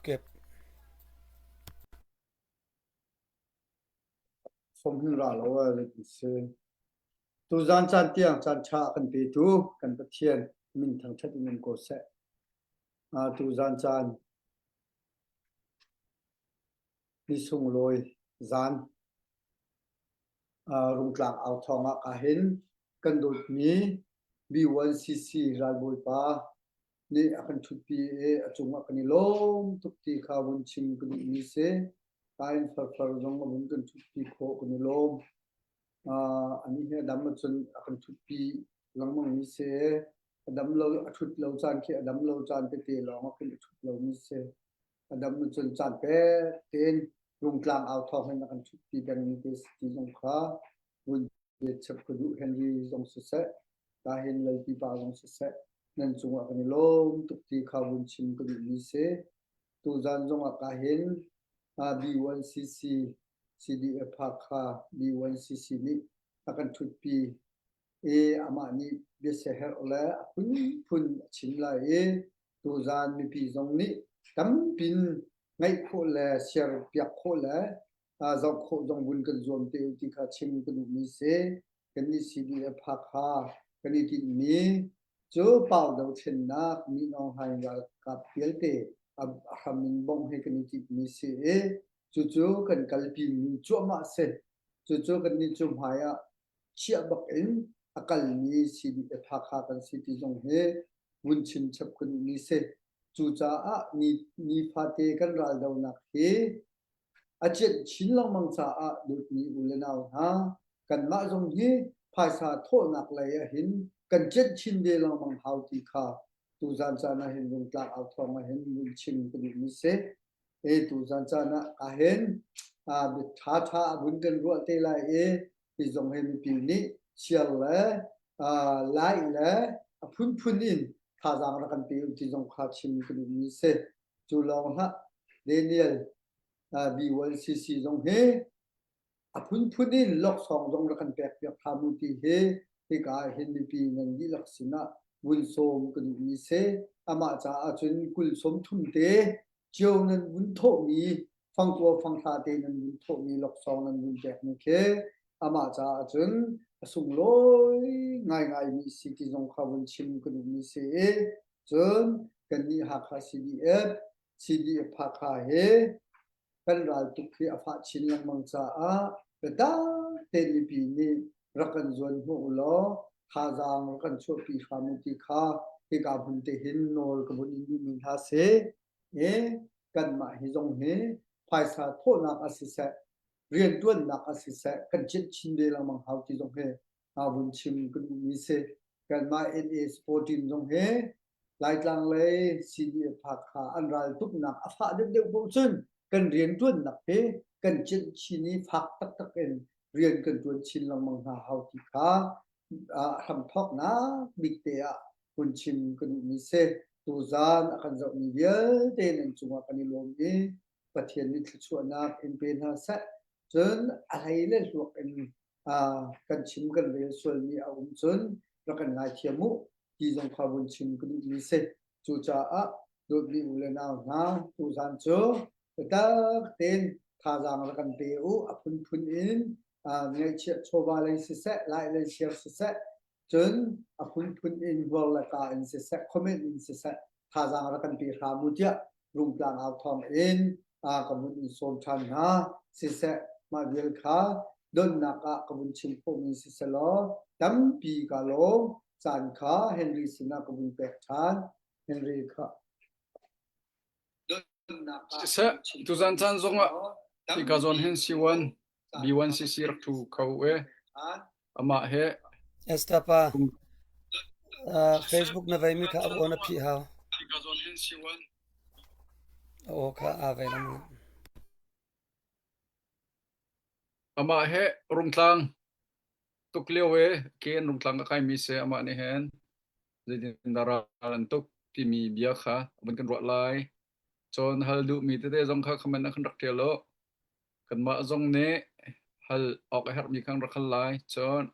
เก็บสมหิราโลว่าเสตูจานจานเตียงจานชากันปีตูกันปะเทียนมินทางชัดมินโกเสตูจานจานนิสุงลอยจานรุงกลางเอาทองกะเห็นกันดุดมี B1CC ราบุยปานี่อากันชุดปีจุงกันนี่ลมทุกที่ข้าวนชิมกันนี่เสตายฟาจงมันกันชุดปีโคกันนี่ลมอันนี้ดำมันจนอากันชุดปีหลังมันนี่เสดำเราชุดเราจานดำเราจานไปเตะลองกันชุดเรานี่เสดำมันจนจานเป้เต็นรุงกลางเอาทองให้กันชุดปีกันนี่เสที่จงข้าวุ้นเด็ดชับกระดูเฮนรี่จงสุดเสตาเห็นเลยปีปาจงสุดเสนั่นจงว่ากันนี่ลมทุกที่ข้าวุ้นชิมกันนี่เสตูจานจงว่ากันเห็นB1CC CDF ภาคา B1CC นี่อากันชุดปีอามานี่เบเสเฮอแลพุนชินลาตูจานมีปีจงนี่ตําปินไงโคแลเสียเปียกโคแลจงโคจงบุญกันจวมเตอุติคาชิมกันมีเสกันนี่ CDF ภาคากันนี่ที่มีโจเป่าดาวเชนนักมีน้องไฮวากับเปียลเตอาหามินบงให้กันนี่ที่มีเสจู่ๆกันกัลปีมีจัวมาเสจู่ๆกันนี่จุมหายเชียบักเอ็นอากาลมีสินภาคากันสิที่จงเฮวุนชินชับกันนี่เสจู่จานี่ฟาเตกันรัลดาวนักเฮอาเจ็ดชินลังมังซาดุดนี้อุเลนาวนะกันมาจงเฮภาษาโทนักเลยหินกันเจ็ดชินเดลังมังฮาวติคาตูจานจานะเห็นวงกลางเอาทองมาเห็นวุนชินกันนี่เสตูจานจานะกะเห็นบิทาบุญกันรัวเตลาที่จงเห็นปีนี้เชียลและไลและพุนอินทาจางรักันปีที่จงคาชิมกันนี่เสจุลองฮะเดนิเอลB1CC จงเฮพุนอินล็อกสองจงรักันแปกเปียกพามุติเฮที่กาเห็นปีนั้นดีลักษณะบุญโสมกันนี่เสอามาจาจุนกุลสมทุนเตเจียวนั้นบุญโทมีฟังตัวฟังทาเตนั้นบุญโทมีล็อกสองนั้นบุญแปกนี่เคอามาจาจุนสุงลอยง่ายๆมีสิที่จงข้าบุญชิมกันนี่เสจนกันนี่หักคา CDF ภาคาเฮกันรัลตุกที่อฟาชินลังมังจากระดาเตลิปีนี่รักันจวนหัวลอทาจางรักันชั่วปีขามุติคาที่กาบุญเตหินโนลกบุญอินมินทาเสกันมาฮิจงเฮภายสาโทนักอสิเสเรียนด้วนนักอสิเสกันเจ็ดชินเดลังมังฮาวที่จงเฮบุญชิมกันมีเสกันมา NA14 จงเฮหลายกลางเลย CDF ภาคาอันรัลตุกนักอฟาเด็กๆบุญกันเรียนด้วนนักเฮกันเจ็ดชินีฟักตักเอ็นเรียนกันด้วนชินลังมังฮาวที่คาทำทอกนะบิกเตะบุญชิมกันมีเสตูจานอากันจะมีเยอะเตนันจุงว่ากันลมนี้ประเทศนี้ชั่วนักเป็นเป็นหาเสจนอะไรเล่นลวกกันชิมกันเรียนส่วนนี้เอาจนแล้วกันลายเทียมุที่จงพาบุญชิมกันมีเสจู่จ้าโดยมีอุเลนาวนะตูจานโจตักเต็นทาจางแล้วกันเตอุพุนอินไงเชียโชบาเลยสิเสไล่เลยเชียสิเสจนพุนอินวอลละกาอินสิเสคอมเมนต์อินสิเสทาจางแล้วกันปีขามุจยะรุงกลางเอาทองอินกบุญอินโซมชันนะสิเสมาเวลคาดนนักกบุญชิมพมิสิเสลอตัมปีกาโลจานคาเฮนรี่สินะกบุญเปกชานเฮนรี่คาse tuzan chan zonga tikazon hen siwan B1CC raktu kawe ama he estapa Facebook na vai mi ka abona phi ha tikazon hen siwan o ka ave na ama he rungtlang tuklewe ken rungtlang ka kai mi se ama ne hen zedin daran tuk ti mi bia kha ban kan ro laiจนฮัลดูมีแต่จงค่าคำนั้นคันรักเทโลกันมาจงเนฮัลออกไอ้ฮับมีข้างรักหลายจน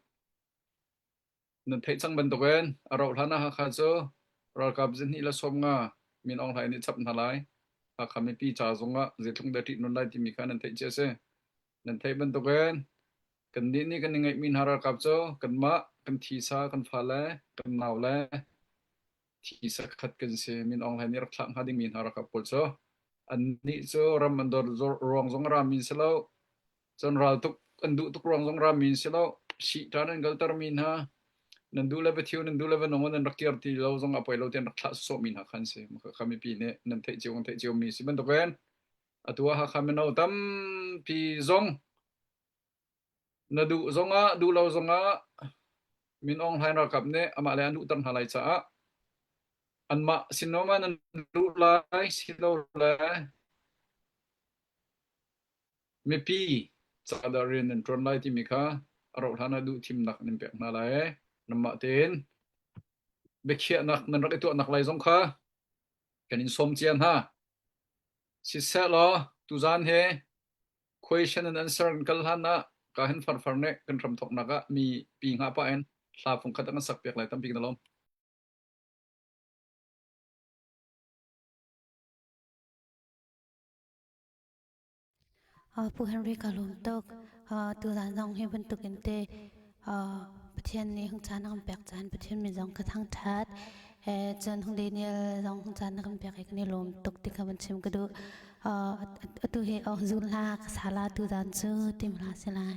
นั่นเทจังบันตกเวนเราท่านะฮะค่ะโจเรากับจินนี่ละสมงามีน้องไทยนี่ชับทลาย ha kami pi cha zonga zetlung da ti non lai ti mi khan an thai che se nan thai ban to gen kan ni ni kan ngai min harar kap cho kan ma kan thi sa kan pha la kan naw la thi sa khat kan se min ong lai ni rak thlang ha ding min harar kap pol cho an ni cho ram an dor rong zong ram min selo chon ral tuk an du tuk rong zong ram min selo si tan an gal tar min ha nan du la bethiu nan du la non nan rakiar ti lo zong apoi lo ten rakla so min ha khan se ma khami pi ne nan thai chiu mi si ban to ben atua ha khame no tam pi zong na du zonga du lo zonga min ong hai ra kap ne ama le an du tan halai cha an ma sinoma nan du lai silo la me pi cha da rin nan tron lai ti mi kha aro thana du thim nak nim pek na lai namma ten bekhia nak nan rak tu nak lai zong kha kanin som chian ha si sa lo tu zan he question and answer kal hana ka hen far ne kan ram thok naka mi pi nga pa en hla phong khat an sak pek lai tam pik na lom pu henry kalum tok tu zan zong he ban tukin te pathian ni hung chan ang pek chan pathian mi zong ka thang that chan hung de ni zong hung chan ang pek ek ni lom tok ti ka ban chim ka du tu he zul la sala tu zan chu tim la selai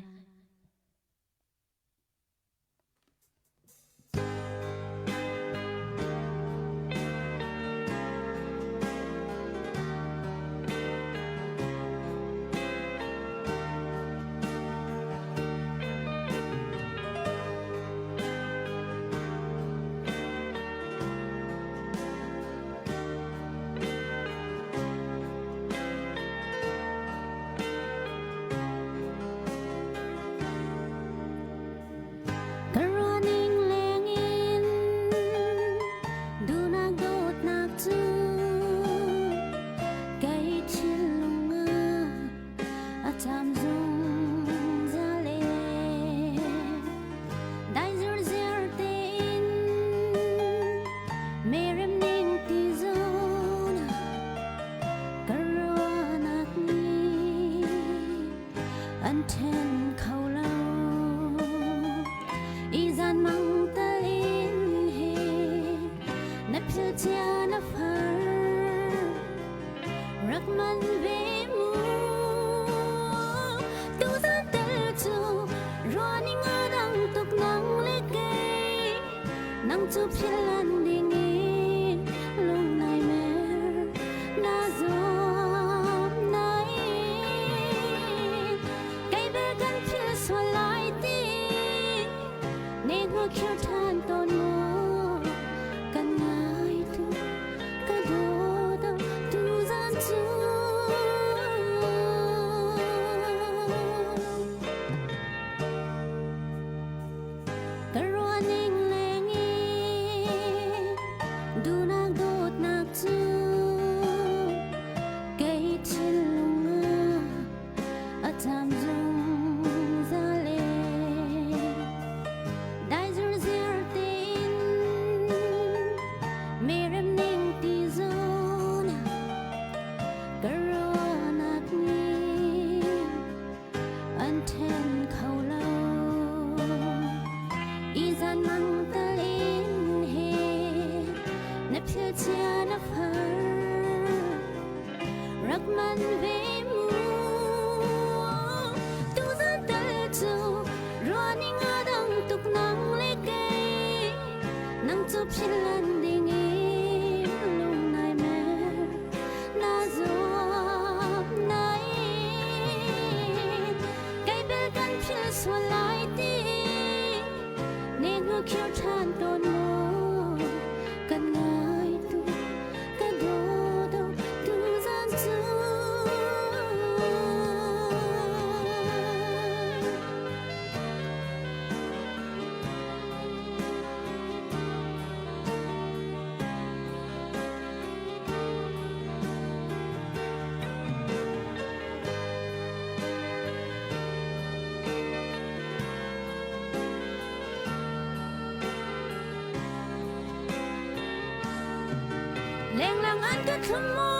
leng lang an ka thumo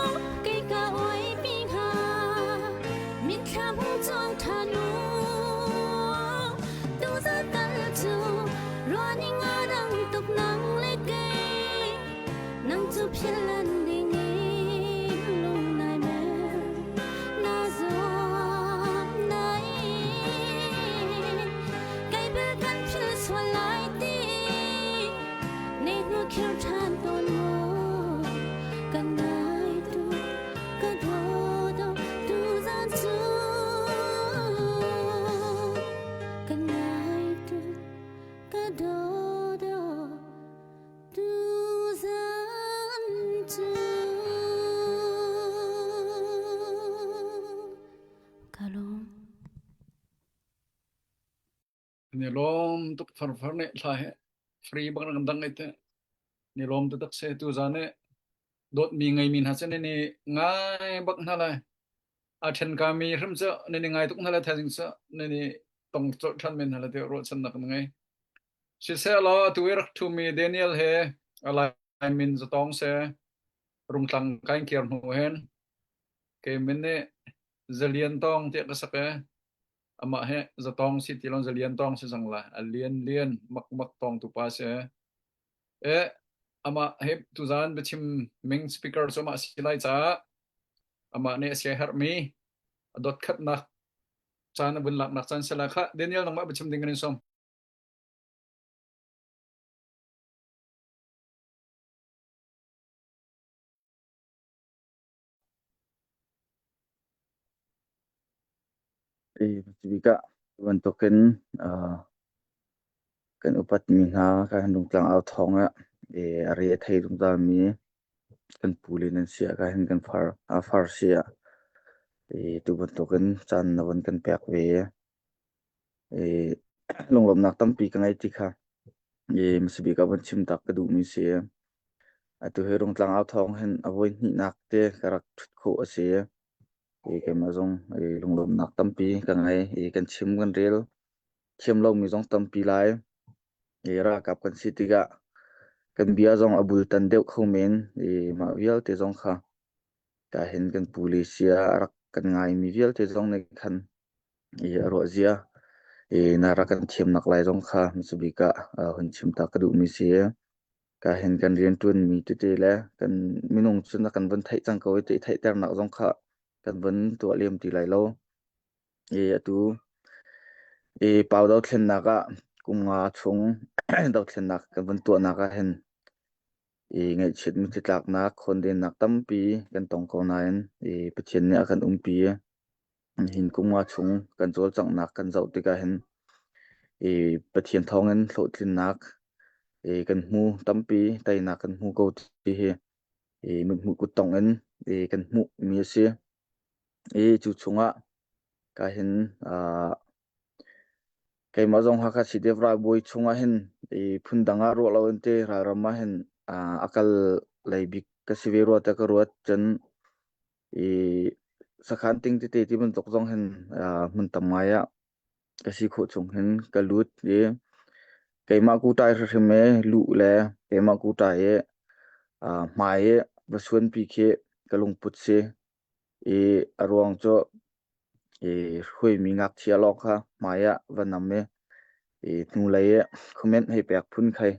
kay ka ni lom tuk farfarne tha he free bang dang ite ni lom tu tak se tu zane dot mi ngai min ha chen ni ngai bak na la a then ka mi rim cha ni ngai tuk na la thajing cha ni tong cho than men hala te ro chan nak ngai si se la tu er tu mi Daniel he ala min za tong se rung tlang kai kier nu hen ke min ne zalian tong te ka sak ama he za tong si ti long zalian tong se sang la alian mak mak tong tu pa se ama he tu zan bechim ming speaker so ma silai cha ama ne se har mi dot khat na chan bun lak nak chan sela kha Daniel nang ma bechim ding ni som Bika bentukin kan upat minha kan dung tlang au thong ari thei dung da mi kan pulin sia kan far sia tu bentukin chan na ban kan pek we longlom nak tampi kan ai tikha msibi ka ban chim tak ka du mi sia atu he dung tlang au thong hen avoi ni nak te karak kho ase ke ma jong longlom nak tampi kan ai kan chim kan rel chem lo mi jong tampi lai ra kap kan sitiga kan bia jong abul tan deuh khomen ma vial te jong kha ka hen kan policia rak kan ngai mi vial te jong ne khan ro zia na ra kan chem nak lai jong kha msubika hun chim ta ka du mi se ka hen kan rian tun mi te la kan minung chun kan ban thai chang ko te thai ter nak jong kha kan ban to lem ti lai lo atu pau dau thlen na ka kunga chung dau thlen nak kan ban to na ka hen ngai chit mi tlak na khon den nak tampi kan tong ko nain pathian ne akan umpi hin kunga chung kan chol chang nak kan zau te ka hen pathian thongen thlo thlin nak kan mu tampi tai nak kan mu ko ti he mun mu ku tongen kan mu mi se chu chunga ka hen kai ma jong ha kha si devra boy chunga hen phundanga ro lawente ra rama hen akal laibik ka sivero ta ka ruat chan sakhan ting te ti ban tok jong hen mun tamaya ka si kho chung hen ka lut kai ma ku tai rhme lu le kai ma ku tai mai baswan pi khe kalung put se arwang cho hui mi ngak thia lok kha maya vaname nu lai comment hei pek phun khai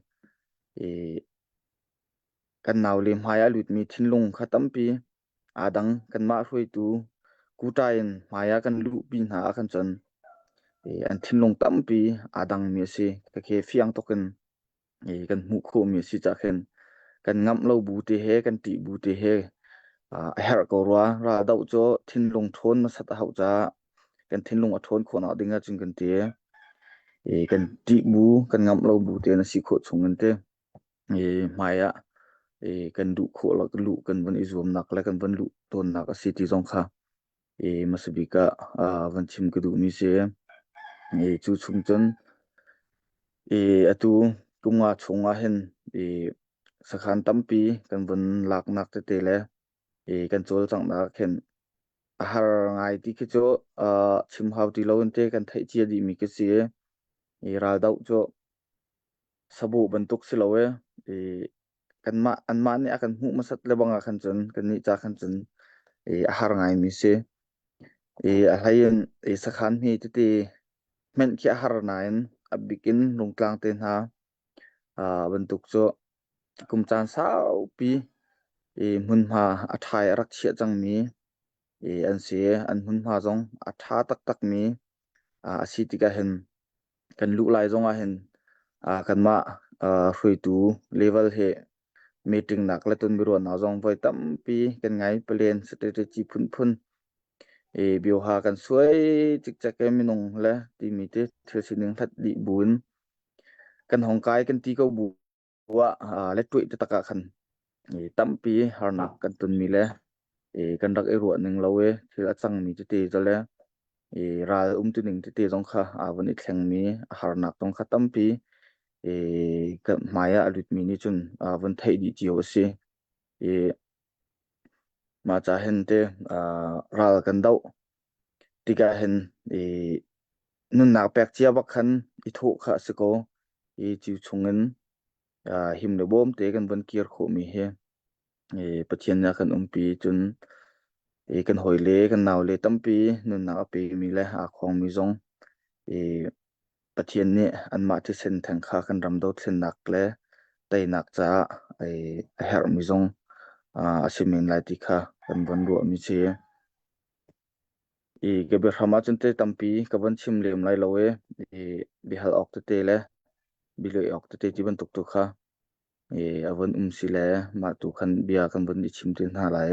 kan naw le maya lut mi thinlung khatam pi adang kan ma hroi tu ku taien maya kan lu bin ha kan chan an thinlung tampi adang mi se ka khe fiang token kan mu kho mi si cha khen kan ngam lo bu te he kan ti bu te he her ko ra dau cho thinlung thon ma sat hau cha kan thinlung a thon khona dinga chung kan te kan ti bu kan ngam lo bu te na si kho chung kan te maya kan du kho la kan lu kan ban izum nak la kan ban lu ton nak a city jong kha masubika van chim ku du mi se chu chung chon atu tunga chunga hen sakhan tampi kan ban lak nak te le kan chol chang na khen har ngai ti ke cho chim hau ti lo te kan thai chia di mi ke se ra dau cho sabu bentuk silawe kan ma an ma ne akan hu masat le banga khan chon kan ni cha khan chon har ngai mi se hayen sakhan hi te men ki har nain abikin lungtlang te na bentuk cho kumchan sau pi mun ma athai rak chia chang mi an se an mun ma jong atha tak mi asitika hen kan lu lai jong a hen kan ma hrui tu level he meeting nak la tun biro na jong voi tam pi kan ngai plan strategy phun bio ha kan suai chik chak ke minung la ti mi te thesining that di bun kan hongkai kan ti ko bu wa le tui te taka khan tam pi harnak kan tun mi le kan rak ero ning lawe thil achang mi te jale ral tu ning te jong kha awan I thleng mi harnak tong kha tampi ka maya alut mi ni chun awan thai di chiu se ma cha hen te ral kan dau tika hen nun nak pek chia bak khan I thu kha se ko chiu chungen him le bom te kan ban kier kho mi he pathian na kan pi chun kan hoile kan naw le tampi nun na pe mi le a khong mi zong pathian ni an ma thi sen thang kha kan ram do thlen nak le tai nak cha her mi zong asimin lai ti kha kan ban ru mi che ke be rama chun te tampi ka ban chim lem lai lowe bihal ok te le biloi ok te ti ban tuk tu kha awan si le ma tu khan bia kan ban ni chim tin ha lai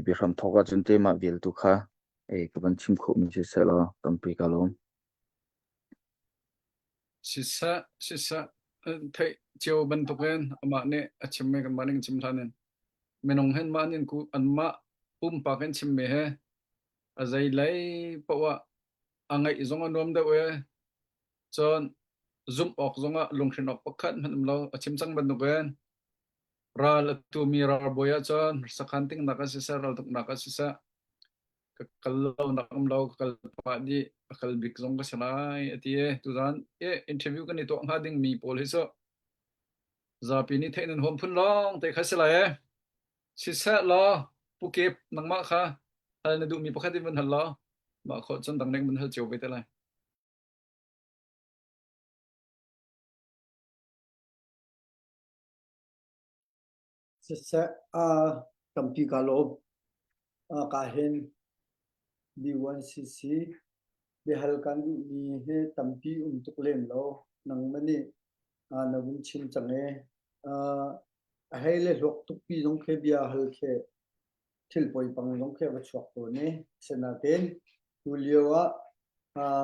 bi ram thoka chun te ma bil tu kha ka ban chim kho mi che se lo tampi ka lo sisa thai chiu ban tuken ama ne achim me kan maning chim thanen menong hen manin ku anma pa kan chim me he azai lai pawa angai izong anom da we chon zoom ok zonga lungthin ok pakhat manam lo achim chang ban tuken ral tu mi rar boya chon sakhanting nakasisa ral tuk nakasisa kallo nakam lo kal pa di kal bik zong ka sanai atie tu dan interview kan ito ngading mi pol hiso zapi ni thainan hom phun long te khasela sisa lo pukip nangma kha hal na du mi pakhatin ban hal lo ma kho chon dang nek ban hal cheu be telai Sisa tampi kalo ka hen B1CC behal kan ni he tampi tuklem lo nang mani na bun chim change hele lok tukpi jong khe bia hal khe thil poi pang jong khe wa chok to ne sena ten tuliwa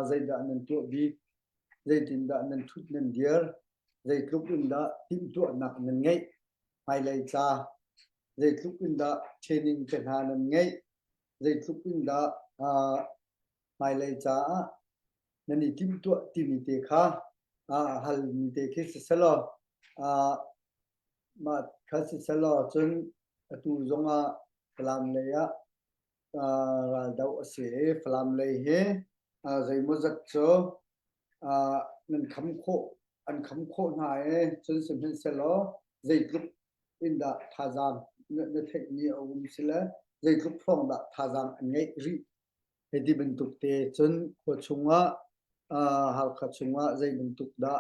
zaida nan to bi zaidin da nan thut nan diar zaidluk in da tim to nak nan ngai highlight cha zaidluk in da training chen ha nan ngai zaidluk in da highlight cha nani tim to timi te kha hal mi te khe selo ma khasi selo chun tu zonga flam le ya ral dau ase flam le he zai mo zat cho nan kham kho na chun sim hen selo zai group in da thazam na thekni awum sila zai group from da thazam ngai ri hedi bentuk te chun ko chunga hal kha chunga zai bentuk da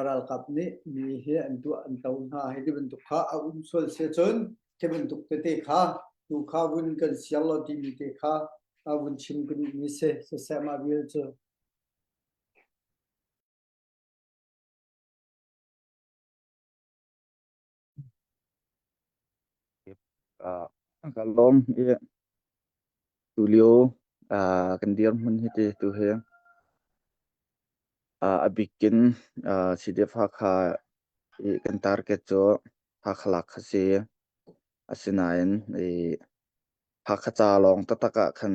ral kap ni mi he antu antau na hedi bentuk kha sol se chun ke bentuk te kha tu kha bun kan sialo ti mi te kha bun chim kun mi se sa ma bil chu kalom tulio kan dir mun hite tu he abikin sidef kha kan target cho hakhlak khase asinain hakhacha long tataka khan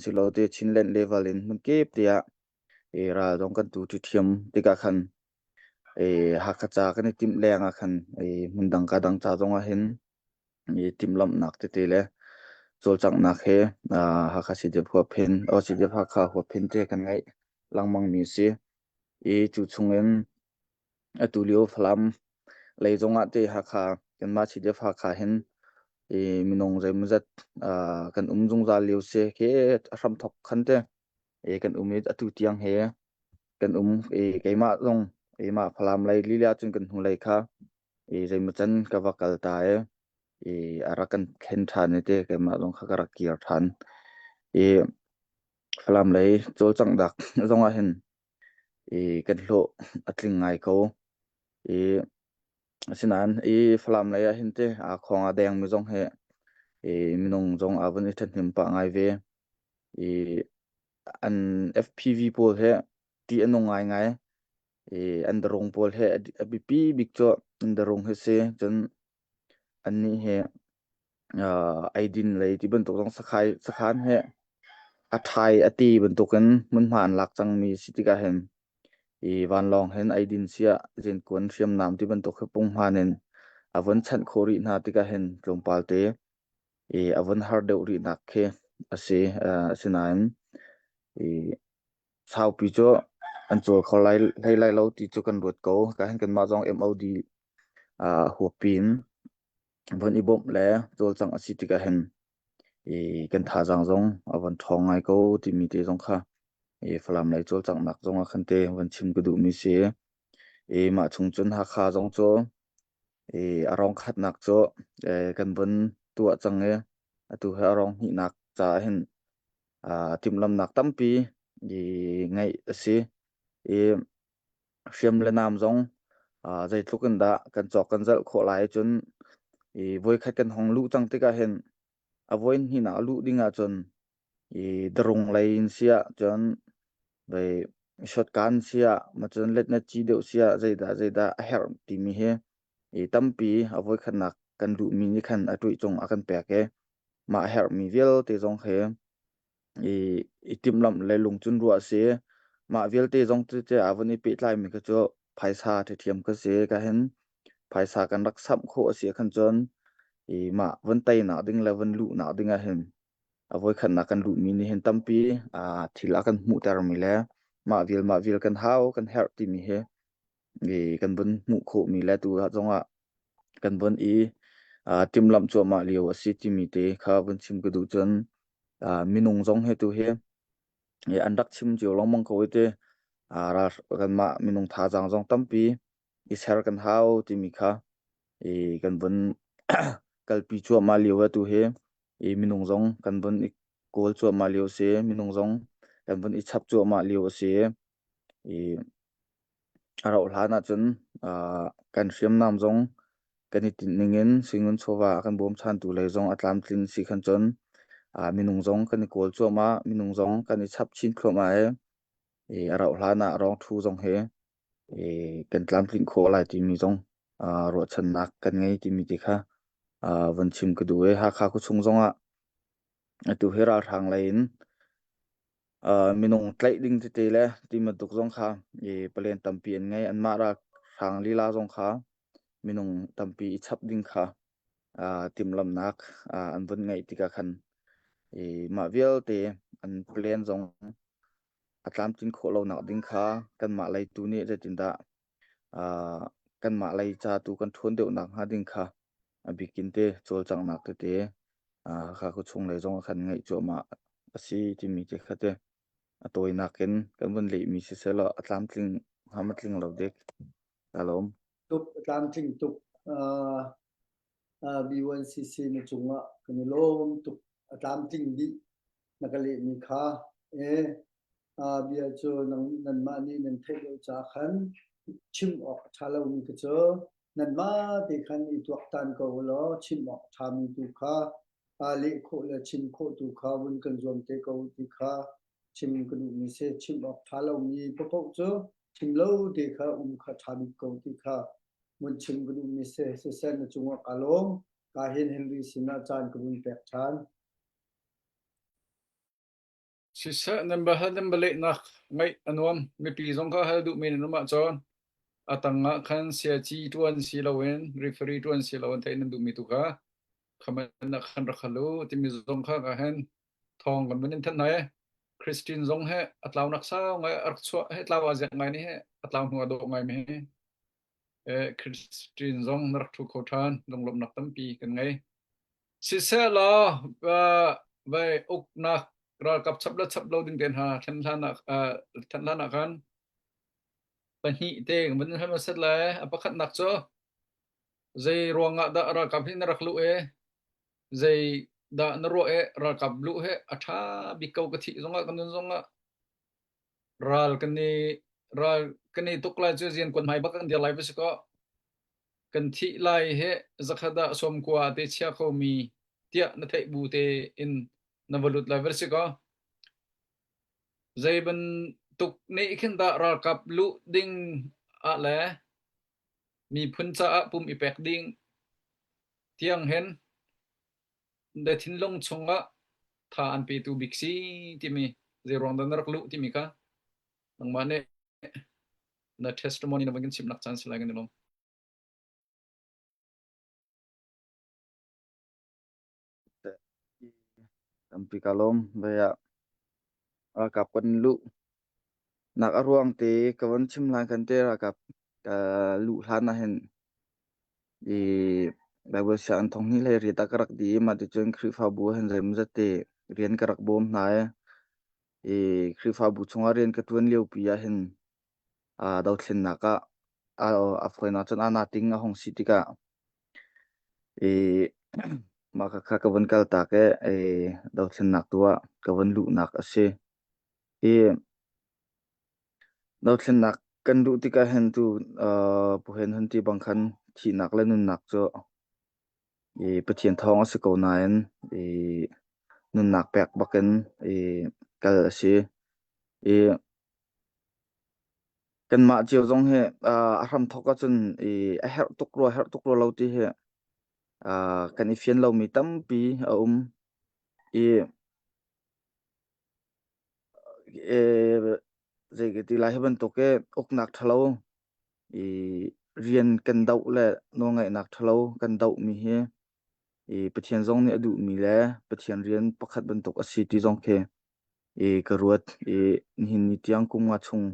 silote chinlen level in mun kep tia ra dong kan tu thiam tika khan hakhacha kan tim lenga khan mundang ka dang cha zonga hin timlam nak te tele chol chang nak he hakha sidef ho phen o sidef hakha ho phen te kan ngai langmang mi se chu chungen atulio flam leizonga te hakha kan ma sidef hakha hin minong zai muzat kan jung za liu se ke ram thok khan te kan umit atu tiang he kan keima long ma phalam lai lilia chun kan hung lai kha zai muchan ka wakal ta arakan khen than te keima long kha kara kiar than phalam lai chol chang dak zonga hen kan hlo atling ngai ko sinan phalam lai a hin te khonga deng mi zong he minong zong avan ithan him pa ngai ve an FPV pol he ti anong ngai an darong pol he bp big cho an darong he se jan anni he aidin lei ti ban to jong sakhan he athai ati bentukan munhan lak chang mi sitika hen van long hen aidin sia jen kon siam nam ti bentuk pung hanen avon chan khori na tika hen tlompalte avon har deu ri nak khe ase sinaim sau pi cho an chol kholai lai lo ti chu kan rot ko ka hen kan ma jong MOD huapin von ibom le chol chang asitika hen kan tha jang jong avon thong ngai ko ti mi te jong kha flam lai chol chang nak jong a khante van chim ku du mi se ma chung chun ha kha jong cho arong khat nak cho kan von tua chang e atu ha arong hi nak cha hen timlam nak tampi ngai ase siam le nam jong zai tlukan da kan chok kan zal kho lai chun voi khat kan hong lu chang te ka hen avoin hi na lu dinga chon darung lain sia chon vai shotgun sia ma chon let na chi deu sia zaida a her ti mi he tampi avoi khanak kan lu mi ni khan atui chong akan pek e ma her mi vel te jong he timlam le lung chun ruwa se ma vel te jong te avani pe tlai mi ka cho phaisa the thiam ka se ka hen phaisa kan rak sam kho ase khan chon ma van tai na ding la van lu na dinga hen avoi khan na kan lu mi ni hen tampi thila kan mu tar mi le ma vil kan hau kan her ti mi he kan bun mu kho mi la tu ha jonga kan bun timlam cho ma liu ase ti mi te kha bun chim ka du chon minung jong he tu he andak chim jo long mong ko te ra kan ma minung tha jang jong tampi ser kan hau ti mi kha kan bun kalpi cho ma liu tu he minung jong kan bun kol cho ma liu se minung jong kan bun chap cho ma liu se arau hlana chun kan siam nam jong kan tin ningen singun chowa kan bom chan tu le jong atlam tlin si khan chon minung jong kan kol cho ma minung jong kan chap chin kho ma arau hlana rong thu jong he kan tlam tlin kho lai ti mi jong ro chan nak kan ngai ti mi ti kha van chim ku du ha kha ku chung jong tu hera thang lain minung tlai ding te le ti ma duk jong kha palen tampi an ngai an ma ra thang lila jong kha minung tampi chap ding kha timlam nak an bun ngai tika khan ma vel te an plen jong atlam tin kho lo nak ding kha kan ma lai tu ni je tin da kan ma lai cha tu kan thon deu nak ha ding kha bikin te chol chang nak te kha ku chung le jong khan ngai cho ma asi ti mi te khate atoi naken kan bun le mi se sela atlam tling hamatling lo dek alom tup atlam ting tup B1CC ni chunga kani lom tup atlam ting di nakali ni kha bia cho nan ma ni nan thelo cha khan chim ok thalo ni ka cho nan ma te khan i tuak tan ko lo chim ok tham tu kha ali kho la chim kho tu kha bun kan jom te ko ti kha chim kan mi se chim ok thalo mi po cho chim lo te kha kha tham ko ti kha mun chim kan mi se sen na chunga kalom ka hen henry sina chan kan pek chan sisa number le nak ngai anuam mi pi jong kha ha du min no ma chon atanga khan sia chi tuan si lawen referee tuan si lawen tai nan du mi tu kha khaman na khan ra khalo ti mi jong kha ka hen thong kan min than nai Christian jong he atlaw nak sa ngai ar chwa he tlaw a ngai ni he atlaw nu do ngai me Christian jong nar thu ko than dong lom nak tampi kan ngai sisa la vai uk nak ra kap chap lo ding den ha than lana kan pan hi te mun ha ma sat la apakhat nak cho zai ruanga da ra kap hin rak lu zai da na ro ra kap lu he atha bikau ka thi zonga kan zonga ral kani tukla chu zian kon mai bakang dia lai bes ko kan thi lai he zakhada som kwa te chia kho mi tia na thai bu te in na valut lai bes ko zai ban tuk nei khin da ra kap lu ding a la mi phun cha pum i pek ding tiang hen de thin long chunga tha an pi tu biksi ti mi ze rong dan rak lu ti mi ka nang mane na testimony na bangin simnak chance la gan lom tampi kalom baya rakap kan lu nak aruang te kawan chim lan kan te rakap lu hlana hen i Bible sa antong ni le rita karak di ma ti chen khri fa bu hen rem zate rian karak bom nai khri fa bu chunga rian ka tuan leu pi a hen daw thlen naka a foina chon ana ting a hong sitika maka kawan kal ta ke daw thlen nak tua kawan lu nak ase daw thlen nak kan du tika hen tu pu hen hun ti bang khan thi nak le nun nak cho pathian thong ase ko nain nun nak pek baken kal ase kan ma chiao jong he a ram thoka chun a her tukro lo ti he kan I fian lo mi tampi a ze ke ti lai ban to ke ok nak thalo rian kan dau le no ngai nak thalo kan dau mi he pathian jong ni adu mi le pathian rian pakhat ban tok asi ti jong ke karuat hin ni tiang kum nga chung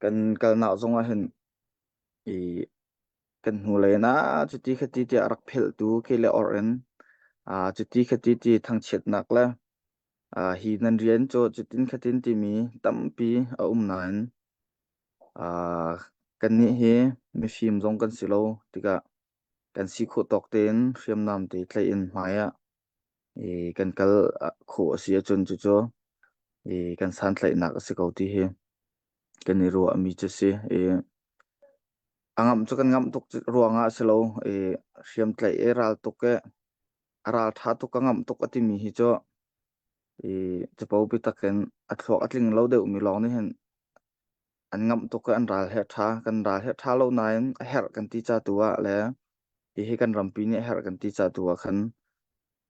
kan kal na jong a hen kan hu le na chuti khati ti arak phel tu ke le oren chuti khati ti thang chet nak la hi nan rian cho chutin khatin ti mi tampi a nan kan ni he mi fim jong kan silo tika kan si kho tok ten fiam nam te thlai in maya kan kal kho asia chun chu cho kan san thlai nak ase ko ti he kan ni ro ami che se angam chu kan ngam tok ruanga selo fiam thlai ral tok ke aral tha to kangam tok ati mi hi cho chapau pi taken athlok atling lo deu mi long ni hen an ngam tok an ral he tha kan ral he tha lo nain a her kan ti cha tuwa le he kan rampi ni her kan ti cha tuwa khan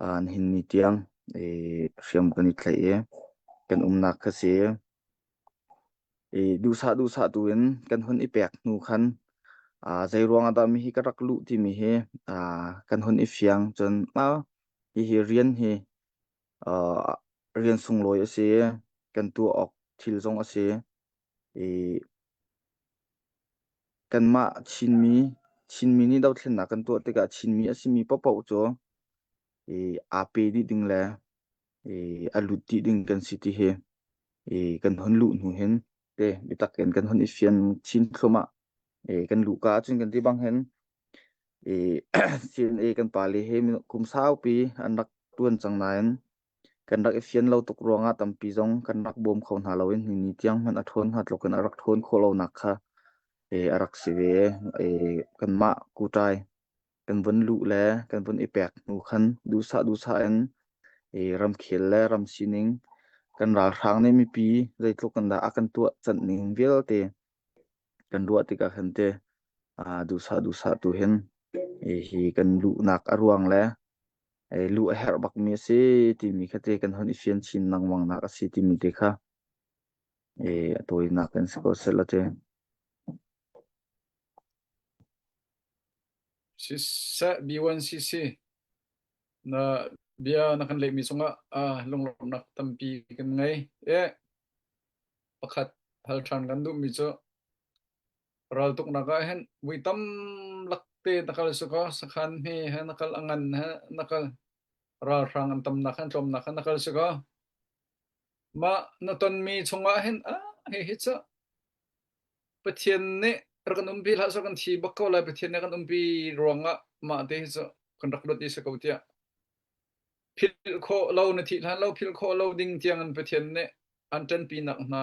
an hin ni tiang fiam kan ni thlai kan nak kha se du sa tuin kan hun ipek nu khan zai ruang ada mi hi karak lu ti mi he kan hun ifiang chon hi rian hi rian sung loi ase kan tu ok thil jong ase kan ma chin mi ni daw thlen na kan tu te ka chin mi asimi pa cho ape di ding le alu ti ding kan city he kan hun lu nu hen te bitak kan hun ifian chin thloma kan lu ka chun kan ti bang hen sin kan pali he kum sau pi anak tuan chang nain kan rak ifian lo tok ronga tampi jong kan rak bom khon ha loin ni tiang man athon hat lo kan arak thon kho lo nak kha arak siwe kan ma ku tai kan bun lu le kan bun ipek nu khan du sa en ram khel le ram sining kan ral rang ne mi pi zai tlok kan da akan tu chan ning vel te kan ruwa ti ka khan te du sa tu hen hi kan lu nak aruang le lu a her bak mi se ti mi khate kan hon ifian chin nang wang nak asi ti mi te kha atoi nak kan sko selate sisa B1CC na bia nakan le mi songa long nak tampi kan ngai pakhat hal than kan du mi cho ral tuk naka hen witam lakte nakal suka sakhan he nakal angan nakal ral rang antam nakan tom nakan nakal suka ma naton mi chunga hen he hitsa pathian ne rakan umpi la so kan thi bakko la pathian ne kan umpi ronga ma te hitsa kan rakdot isa kautia phil kho lo na thi han lo phil kho lo ding tiang an pathian ne an tan pi nak na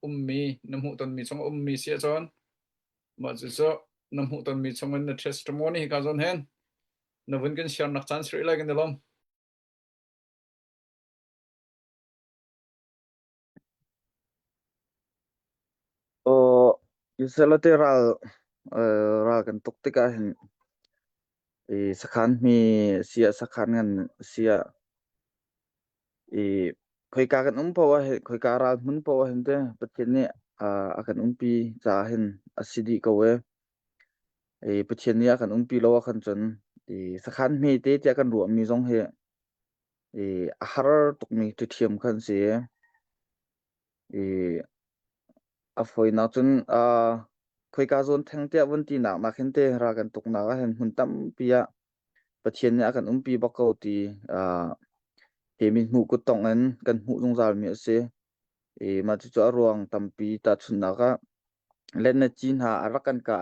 ummi namu ton mi chunga ummi sia chon ma zo namu ton mi chunga na testimony ka zon hen na vun kan share nak chance ri la kan delom uselate ral kan tok te ka hen sakhan mi sia sakhan ngan sia khoi ka kan pawa he khoi ka ral mun pawa hente pathian ni akan umpi cha hen asidi ko we pathian ni akan umpi lo khan chon sakhan me te te kan ru mi jong he har tuk mi tu thiam khan se afoi na chun khoi ka zon thang te won ti na khen te ra kan tuk na hen hun tam pia pathian ni akan umpi bakau ti mi mu ku tong an kan mu jong zal mi se ma chu chu ruang tampi ta chun na ka len na chin ha arakan ka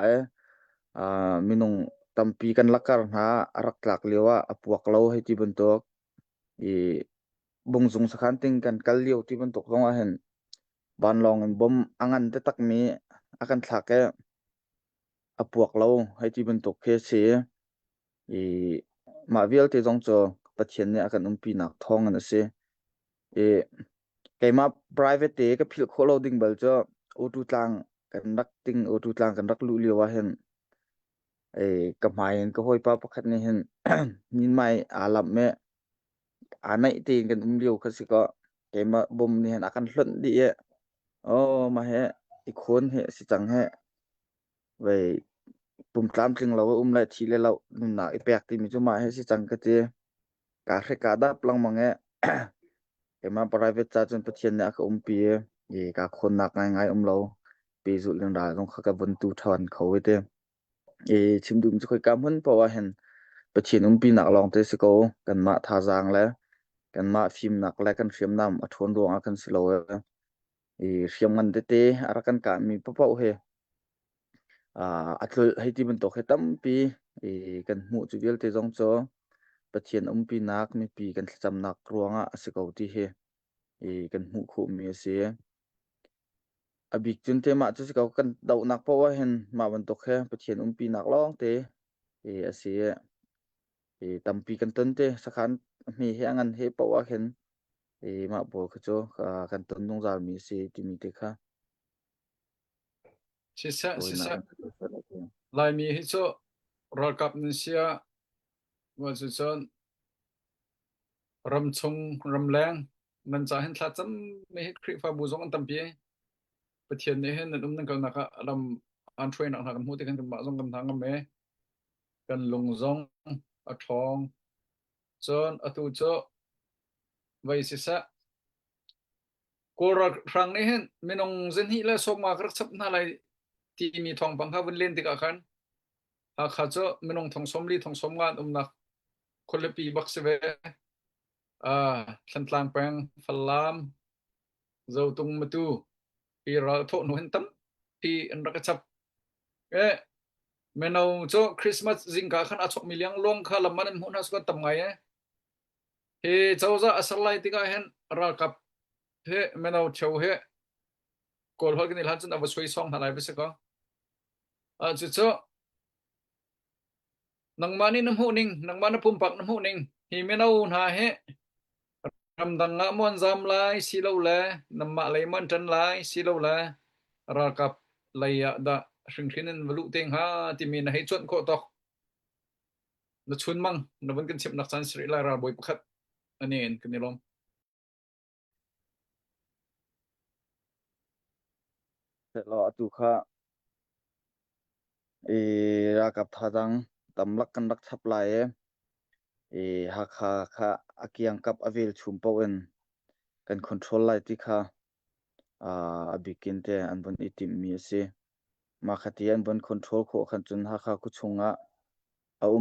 minung tampi kan lakar na arak tlak lewa apuak lo he ti buntok bungzung sakhan ting kan kal leo ti buntok long a hen ban long en bom angan te tak mi akan thlak e apuak lo he ti buntok khe se ma vial te jong cho pathian ne akan umpi nak thong an se keima private te ka phil kholo ding bal cho otu tlang conducting otu tlang kan rak lu lewa hen ka mai ko hoi pa pakhat ni hen nin mai alam me anai te kan leo khasi ko keima bom ni hen akan hlon di ma he ikhon he si chang he ve pum tlam tling lo la thi le lo na ipek ti mi chu ma he si chang ka te ka khe ka dap lang mange keima private cha chun pathian na ka umpi ka khon nak ngai lo pe zu leng da jong kha ka bun tu thon khoi te chimdum chu khoi kam hun pawa hen pathian umpi nak long te se ko kan ma tha jang le kan ma phim nak le kan phim nam a thon rong a kan silo phiam ngan te arakan ka mi papau he atlul he ti bun to he tam pi kan mu chu vel te jong cho pathian umpi nak mi pi kan cham nak ruanga asiko ti he kan mu khu mi se abik chun te ma chu ko kan dau nak pawa hen ma ban to he pathian umpi nak long te ase tampi kan ton te sakhan mi he angan he pawa hen ma bo kho kan ton dong zal mi se ti mi te kha sisa lai mi hi cho ral kap nin sia wa chu chon ram chung ram lang nan cha hen thla cham me hi khri fa bu jong an tam pi pathian ne hen nan nan ka na ka ram an train nak kan hu te kan ma jong kan thang me kan lung jong a thong chon atu cho vai sisa kora rang ne hen minong zen hi la sok ma krak chap na lai ti mi thong bang kha bun len ti ka khan ha kha cho minong thong som li thong som ngan nak kholepi bak se ve thlan tlang pang falam zo tung matu pi ra tho no hen tam pi an ra ka chap menau cho christmas jingka khan achok miliang long kha laman hun has ko tam ngai he chawza asalai ti ka hen ra kap he menau chau he kol hol kin han chun aw soi song halai bese ko chu cho nang mani nam hu ning nang mana pum pak nam hu ning hi menau na he ram dang nga mon zam lai si lo la nam ma lai man tan lai si lo la ra kap lai ya da hring thinen valu teng ha ti mi na he chon ko tok na chun mang na ban kan chep nak chan sri la ra boi pakhat ani en kan nilom lo atu kha ra kap tha dang tamlak kan rak thap lai ha kha akiang kap avel chum pawen kan control lai ti kha abikin te an bon itim mi se ma khati an bon control kho khan chun ha kha ku chunga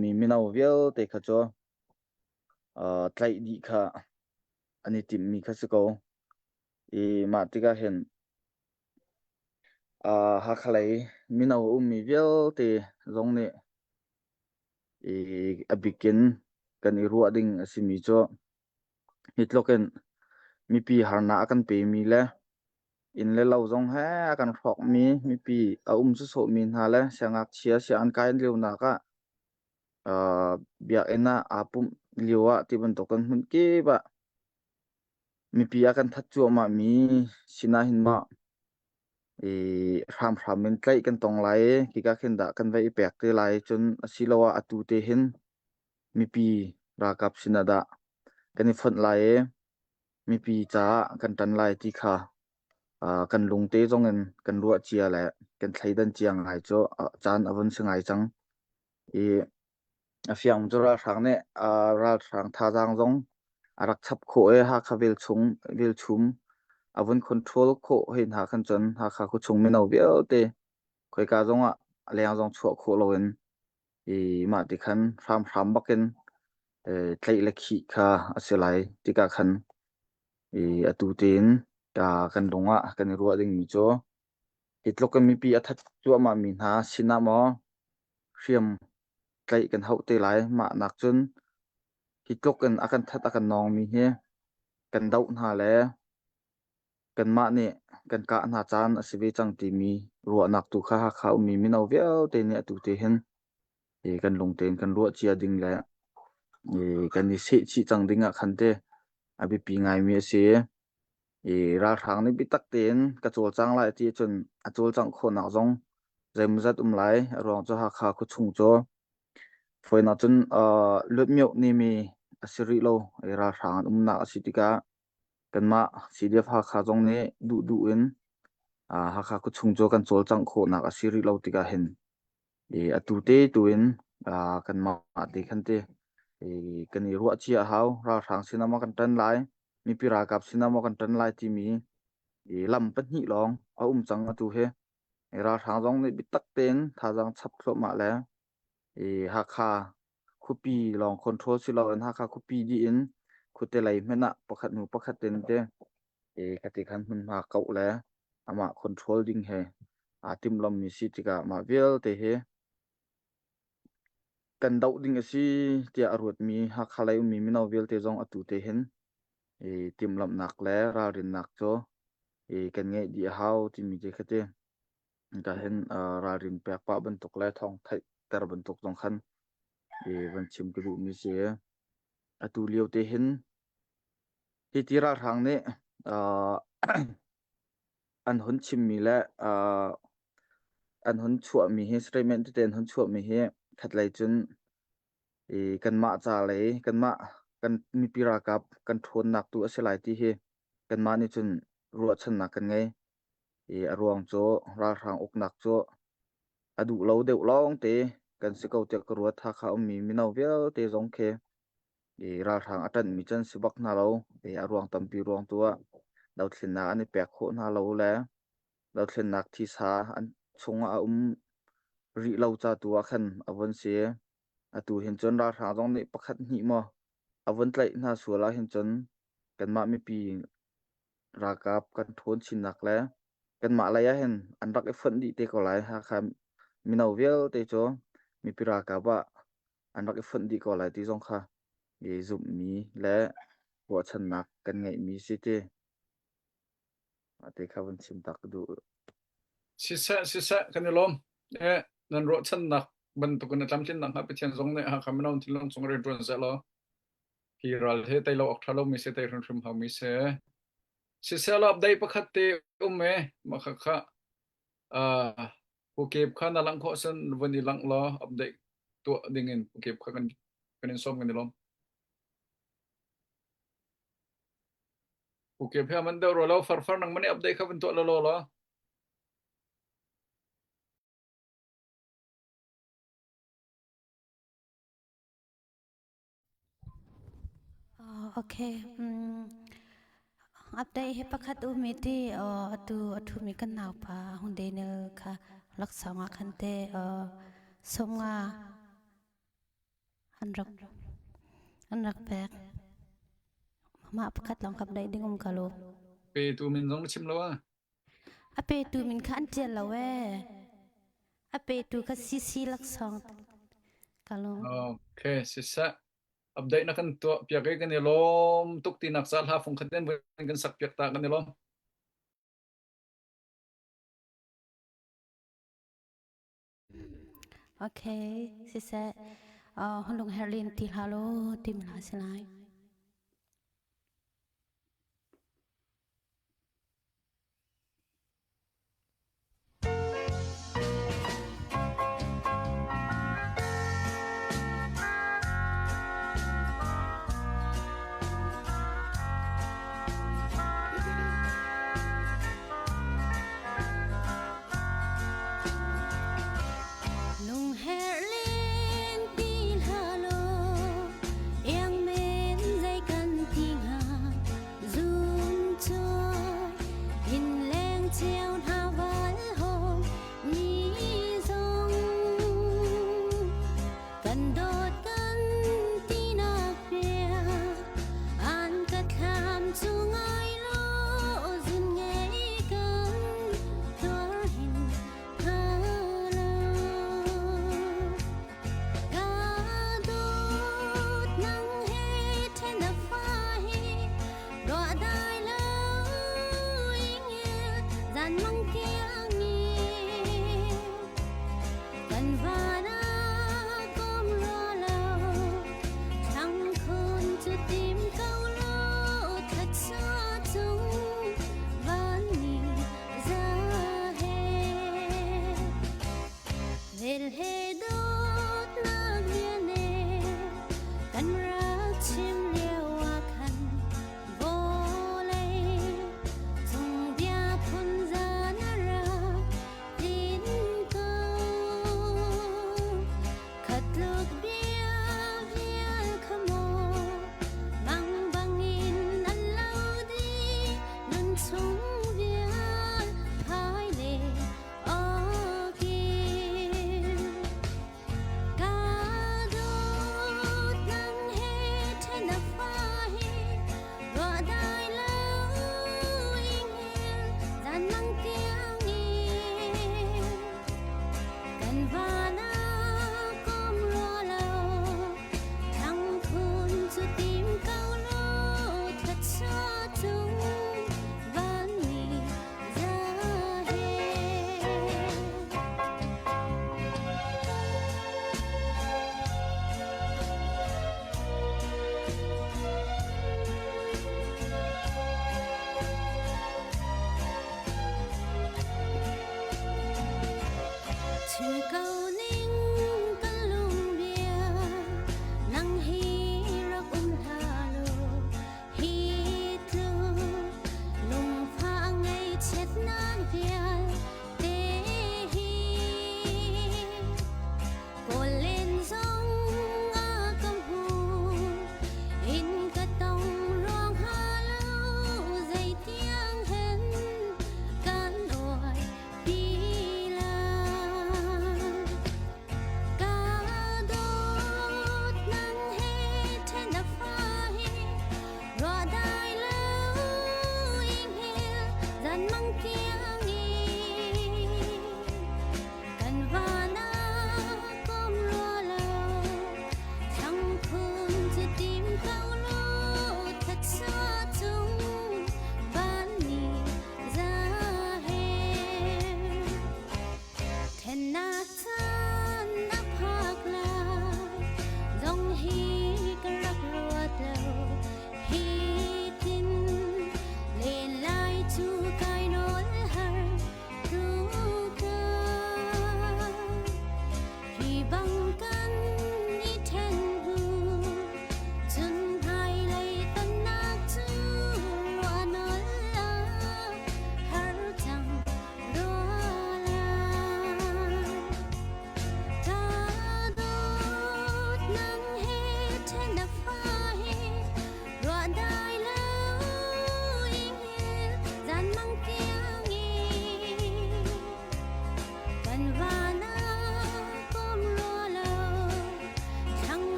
mi minau vel te kha cho tlai di kha ani tim mi kha se ko ma ti ka hen ha khalai minau mi vel te zong ne abikin kan i ruwa ding asimi cho hitloken mi pi harna akan pe mi le in le lau zong ha akan phok mi pi su so min ha le sangak chia sia an kain leu na ka bia ena apum liwa ti ban tokan hun ke ba mi pi akan that chu ma mi sina hin ma ram min tlai kan tong lai ki ka khen da kan vai pek te lai chun asilowa atu te hin mi pi ra kap sina da kan i phot lai มีปีจ้ากันตันลายที่ค่ะกันลุงเตจงเงินกันรัวเจียแหละกันไทดันเจียงหายจ้อจานอวันสงายจังเฟียงจุราทางเนี่ยราทางท่าจางจงรักทับโคหาคาเวลชุมอวันคอนโทรลโคเห็นหาคันจนหาคาคุชงไม่เอาเวลเตคอยกาจงเลี้ยงจงชั่วโคโลเวนมาติคันพรามบักเกนไทเล็กขี้ค่ะอาศัยไหลติกาคันอตูเตนกันดงกันรัวดึงมีจ้อฮิตลกันมีปีอัฐจัวมามีหาสินะมอเรียมไกลกันเฮาเตไหลมาหนักจนฮิตลกันอากันทัดอากันนองมีเฮกันดาวหาแลกันมาเนี่ยกันกะหน้าจานสิเวจังตีมีรัวหนักตุค่าเขามีมินเอาเวลเตเนี่ยตูเตเห็นกันลงเตนกันรัวเจียดิงแลกันนี่เสชิจังดิงคันเตอบิปีไงมีเสราทางนี้บิตักเตนกระโจลจังไลที่จนอโจลจังคนหนักจงใจมุจัดไหลรองจะหาคาคุชุงโจฝอยนัดจนเลือดเมียวนี่มีสิริโลราทางหนักสิติกากันมาสีเดียบหาคาจงนี้ดูอินหาคาคุชุงโจกันโจลจังคนหนักสิริโลติกาเห็นอตูเตตูอินกันมาดีคันเตกันนี่รัวเชียหาวราทางสินามากันตันไลมีปิรากับสินามากันตันไลที่มีลำปัญหิลองเอาจังตูเฮราทางจงนี่บิตักเตนท่าจังชับครบมาแล้วหาคาคุปีลองคอนโทรลสิเราอันหาคาคุปีดีอินคุเตไลแม่นะปะขัดหนูปะขัดเตนเตกติคันมันมาเก่าแล้วอามาคอนโทรลดิ้งเฮติมลำมีสิติกามาเวลเตเฮกันดาวดิ้งสิที่อรวดมีหาคาไลมีมินเอาเวลเตจงอตูเตเห็นติมลำหนักแล้วรารินหนักโจกันไงดีฮาวที่มีเจคเตก็เห็นรารินแปลกปะบรรทุกและทองไทยแต่บรรทุกตรงคันวันชิมกระดูกมีเสียอตูเลียวเตเห็นที่ที่ราทางนี้อันหุนชิมมีและอันหุนชั่วมีเฮสเรเมนต์เตนหุนชั่วมีเฮขัดไหลจนกันมาจ่าเลยกันมากันมีปีรากับกันทนหนักตัวเสียหลายที่เฮกันมานี่จนรัวชนหนักกันไงรวงโจราทางอกหนักโจอดูเราเดี๋ยวลองเตกันสิเกาเตกรัวถ้าเขามีมินเอาเวลเตจงเคราทางอัตันมีจันสิบักนาเรารวงตัมปีรวงตัวดาวเส้นนาอันนี้แปลกโคนาเราแล้วดาวเส้นนักที่สาอันชงริเราจ่าตัวขันอวันเสียตูเห็นจนราทางตรงนี้ประคัดหิมอวันไตน่าสัวละเห็นจนกันมาไม่ปีรากับกันทนชินหนักแล้วกันมาอะไรเห็นอันรักฝันดีเตก็หลายหาคำมินเอาเวลเตโจมีปีรากับว่าอันรักฝันดีก็หลายที่จงค่ะจุ่มมีและหัวชนหนักกันไงมีสิเตเตข้าวันชิมตักดูสิสะกันลมนั่นรถชันหนักบรรทุกกันทำชิ้นหนักไปเชียงสงเนี่ยหาคำนองที่ลงสงเรียนรวนเสร็จแล้วที่เราเห็นแต่เราออกทะลุมีเสแต่รุ่นหามีเสสิสะเราได้ประคัตเตเมมาค่ะผู้เก็บข้านั่งหลังข้อสันวันนี้หลังล้ออัปเดตตัวดิ่งเงินผู้เก็บข้ากันซ้อมกันลมผู้เก็บเพื่อมันเดาเราฟาร์นังมันอัปเดตข้าเป็นตัวเราล้อโอเคอัปเดตให้ประคัดมีที่ตูมีกันหนาวปะหุ่นเดนค่ะรักษาคันเตสมงาอันรักแปลกมาประคัดลองกับได้ดึงกะโลไปตูมินต้องชิมแล้วอะไปตูมินคันเจนแล้วอะไปตูก็ซีลักษากะโลโอเคสิสะอัปเดตนักกันตัวเปียกกันเนี่ยลมตุกตีนักสาลหาฟงคันเดนกันสักเปียกตากันเนี่ยลมโอเคสิเสฮัลโหลเฮลินที่ฮัลโหลที่มันหาสิไล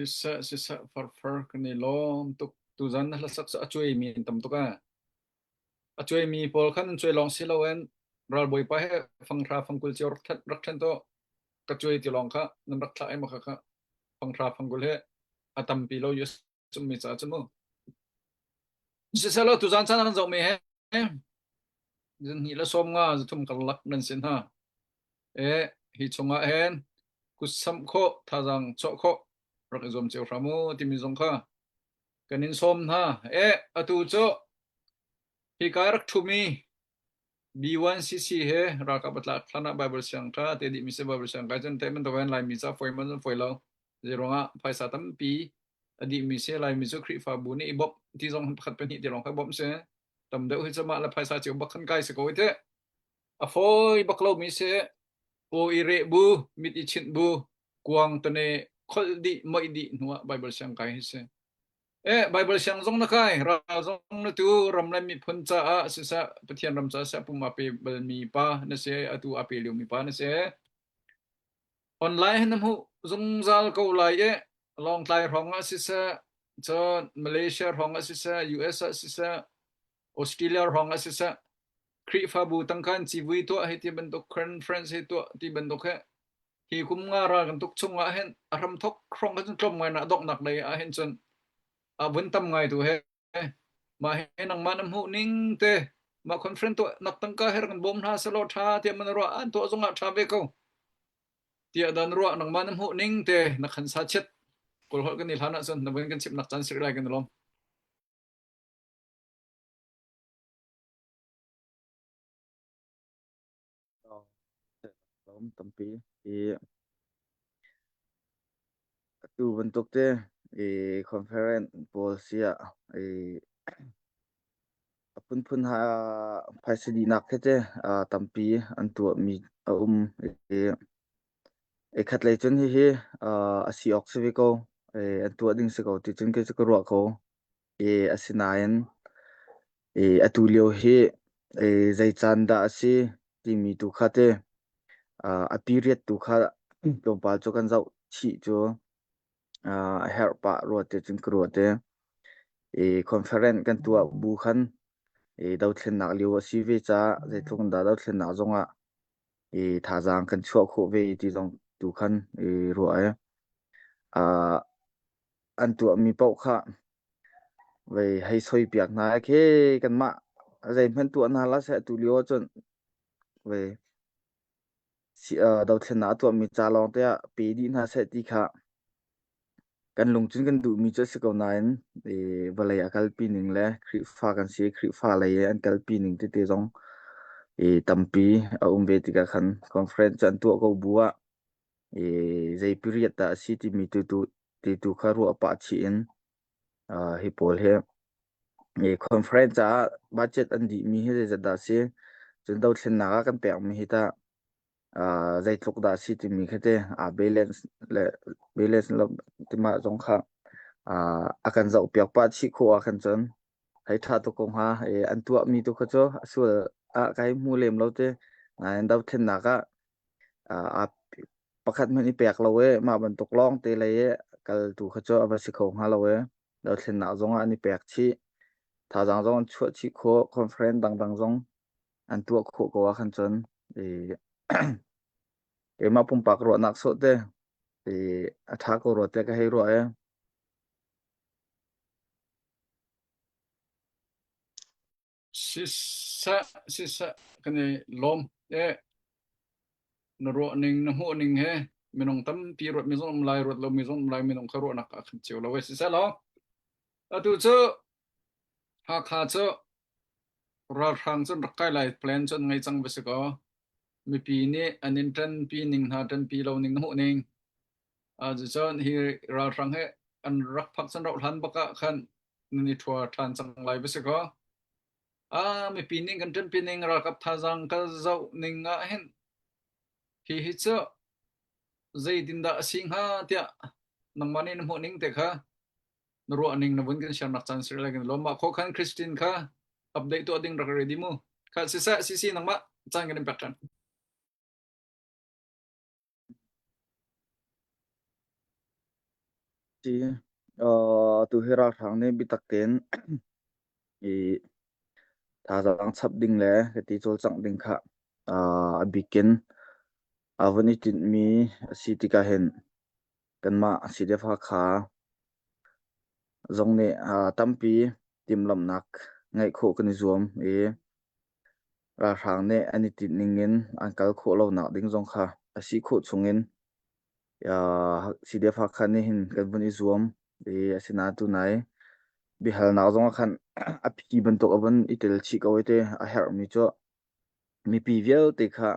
sisa farfar kani lom tuk tuzan la sak sa chui mi tam tuka chui mi pol khan chui long silawen ral boi pa he fangra fangkul chor that rak than to ka chui ti long kha nam rak tha ai ma kha fangra fangkul he atam pi lo yus chum mi cha chum sisa lo tuzan chan an zo me he jin hi la som nga thum kal lak nan sin ha hi chunga hen kusam kho thajang cho kho rak zom cheu ramu timi zong kha kanin som ha atu cho hi ka rak thumi B1cc he raka batla thana bible sang tha te di mi se bible sang ka jan te man to wan lai mi cha foi man foi lo zeronga phaisa tam pi adi mi se lai mi chu khri fa bu ni bop ti zong khat pen hi ti long kha bop se tam deu hi chama la phaisa cheu bak khan kai se ko te a foi baklo mi se o ire bu mit I chin bu kuang tane khol di mai di nuwa bible sang kai hi se bible sang zong na kai ra zong na tu ram lai mi phun cha a sisa pathian ram cha sa puma pe bel mi pa na se atu ape liu mi pa na se online nam hu zong zal ko lai long tai rong a sisa cho Malaysia rong a sisa US a sisa Australia rong a sisa khri fa bu tang khan chi vui to he ti ban to conference he to ti ban to khe hi kum nga ra kan tuk chunga hen aram thok krong kan klom ngai na dok nak dai a hen chon bun tam ngai tu he ma he nang manam hu ning te ma conference to nak tang ka her kan bom na selo tha ti man ro an to zonga tha be ko ti dan ro nang manam hu ning te nak khan sa chet kol hol kan ni thana chon na ben kan chip nak chan sir lai kan lom lom tampi tu bentuk te conference policy pun ha phaisidi nak te tampi an tu mi khat lai chun hi asi oxiviko an tu ding se ko ti chun ke ko ro ko asinayan atulio hi zai chanda asi ti mi tu khate a period tu kha tompal cho kan zau chi cho her pa ro te chun kro te conference kan tu bu khan dau thlen nak liu asi ve cha zai thung da dau thlen na zonga thajang kan chho kho ve ti zong tu khan ro an tu mi pau kha ve hai soi piak na ke kan ma zai man tu na la se tu lio chon ve dau thlen na tu mi cha long te pe di na se ti kha kan lung chin kan du mi cha se ko nain balai akal pi ning le khri fa kan se khri fa lai an kal pi ning te zong tampi ve ti ka khan conference an tu ko buwa zai period ta city mi tu kharu apa chi in hi pol he conference budget an di mi he za da se chun dau thlen na kan pek mi hi ta zai tlok da city mi khate balance lo tima jong kha akan zau pek pa chi kho akan chon hai tha to kong ha an tu mi tu kho cho asu kai mu lem lo te an dau thlen na ka pakhat mani pek lo ma ban tok long te le kal tu kho cho abasi kho ha lo dau thlen na jong ani pek chi tha jang jong chu chi kho conference dang jong an tu kho ko khan chon ma pum pak ro nak so te atha ko ro te ka hei ro sisa kani lom na ro ning na ho ning he minong tam pi ro mi zon lai ro lo mi zon lai minong kha ro nak ka khn cheu lo we sisa lo atu cho ha kha cho ra thang chon rak kai lai plan chon ngai chang be se ko mi pi ni anin tan pi ning ha tan pi lo ning ho ning ju chon hi ra thang he an rak phak chan ro than baka khan ni thua than chang lai be se ko mi pi ning kan tan pi ning ra kap tha jang ka zau ning a hen hi cho zai din da sing ha tia nang mani nam ho ning te kha ro ning na bun kan shan nak chan sir la kan lo ma kho khan Christian kha update to ding rak ready mu kha sisi nang ma chang kan pattern si tu hera thang ne bitakten i tha jang chap ding le ke ti chol chang ding kha bikin avani tin mi si ti ka hen kan ma si de pha kha zong ne tampi timlam nak ngai kho kan zuam ra thang ne ani tin ningin ankal kho lo nak ding zong kha asi kho chungin si de pha kha ne hin kan buni zuam asina tu nai bihal na zong khan apiki bantok aban itel chi kawete a her mi cho mi pi vial te kha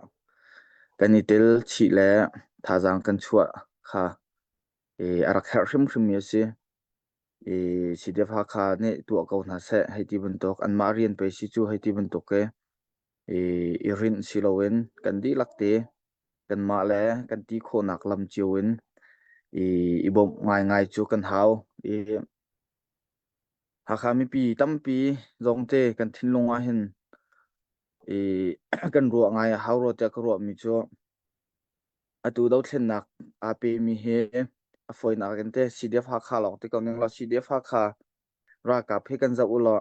kanitel chi le thajang kan chua kha arak her hrim hrim mi se si de pha kha ne tu ko na se haiti bantok an ma rian pe si chu haiti bantok ke irin silowen kan di lakte kan ma le kan ti kho nak lam chiwin ibom ngai chu kan hau ha mi pi tampi zongte kan thinlonga hin kan ro ngai hau ro te ko ro mi chu atu do thlen nak a pe mi he a foi na kan te cdf ha kha lok te ko neng la cdf ha kha ra ka phe kan za ulo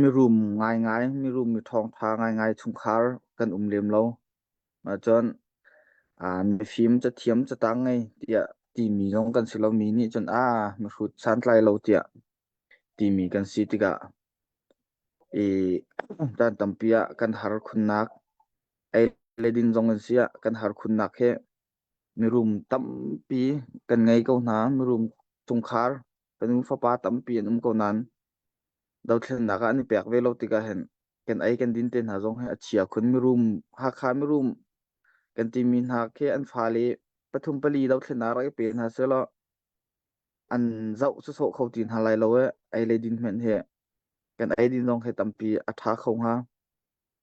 mi room ngai mi room mi thong tha ngai chung khar kan lem lo ma chon mi phim cha thiam cha tang ngai tia ti mi jong kan silo mi ni chon mi khut san tlai lo tia ti mi kan si tika tan tampia kan har khunnak ai ledin jong an sia kan har khunnak he mi room tampi kan ngai ko na mi room chung khar kan fa pa tampi an ko nan dau thlen na ka ni pek ve lo tika hen kan ai kan din ten ha jong he achia khun mi room ha kha mi room kan ti min ha ke an fa le pathum pali dau thlen na ra pe na se lo an zau chu so khau tin ha lai lo ai le din men he kan ai din jong he tampi a tha khong ha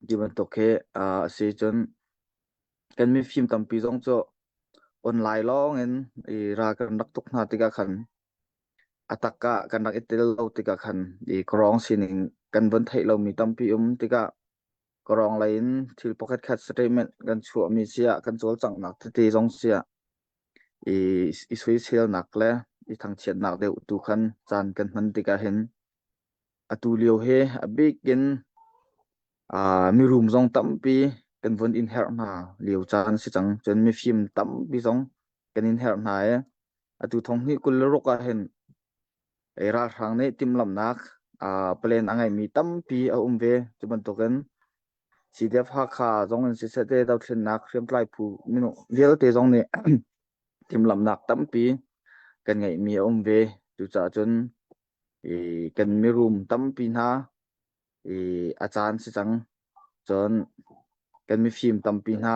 di ban to ke se chon kan mi film tampi jong cho online long en ra kan dak tok na tika khan ataka kan dak itel lo tika khan krong sining kan ban thai lo mi tampi tika krong lain thil pocket khat statement kan chu mi sia kan chol chang nak te jong sia sui sel nak le thang chiat nak de tu khan chan kan man tika hen atu lio he a big in mi room jong tampi kan von in her na lio chan si chang chen mi film tampi jong kan in her na atu thong ni kul ro ka hen ra rang ne timlam nak plan angai mi tampi a ve chuban to kan cdf ha kha jong an si se te dau thlen nak frem tlai phu minu lel te jong ne timlam nak tampi kan ngai mi ve chu cha chon kan mi room tampi na achan si chang chon kan mi film tampi na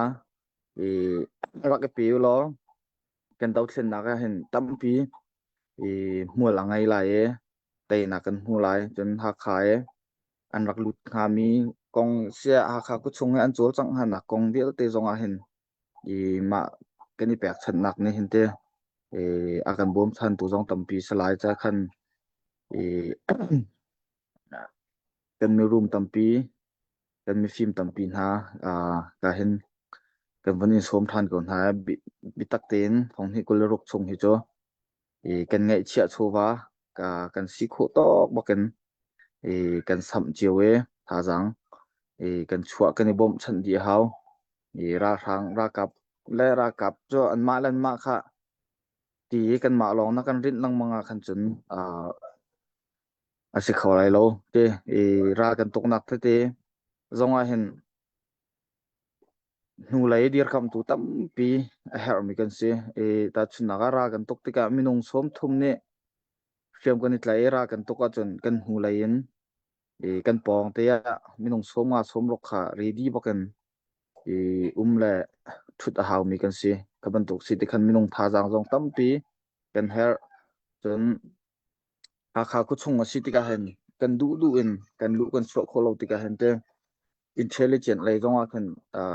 rak pe lo kan dau thlen nak hen tampi mual angai lai te na kan hu lai chon ha khai an rak lut kha mi kong sia ha kha ku chung an chol chang han na kong vel te zonga hen ma kani pek chan nak ne hin te akan bom than tu jong tampi salai cha khan kan mi room tampi kan mi film tampi na ka hen kan vanin som than ko na bitak ten thong hi kul rok chung hi cho kan ngai chia chowa kan si kho tok baken kan sam chiwe tha jang kan chua kan bom chan di hau ra thang ra kap le ra kap cho an ma lan ma kha ti kan ma long na kan rin lang manga khan chun se khawai lo te ra kan tok nak te zonga hen nu lai dir kam tu tampi a her mi kan se ta chuna ga ra kan tok tika minung som thum ne fiam kan itlai ra kan toka chon kan hu lai in kan pong te ya minung som nga som rok kha ready bakan le thut a haw mi kan se kaban tok si te khan minung tha jang jong tampi kan her chon a kha ku chung si tika hen kan du in kan lu kan so kholo tika hen te intelligent lai zonga khan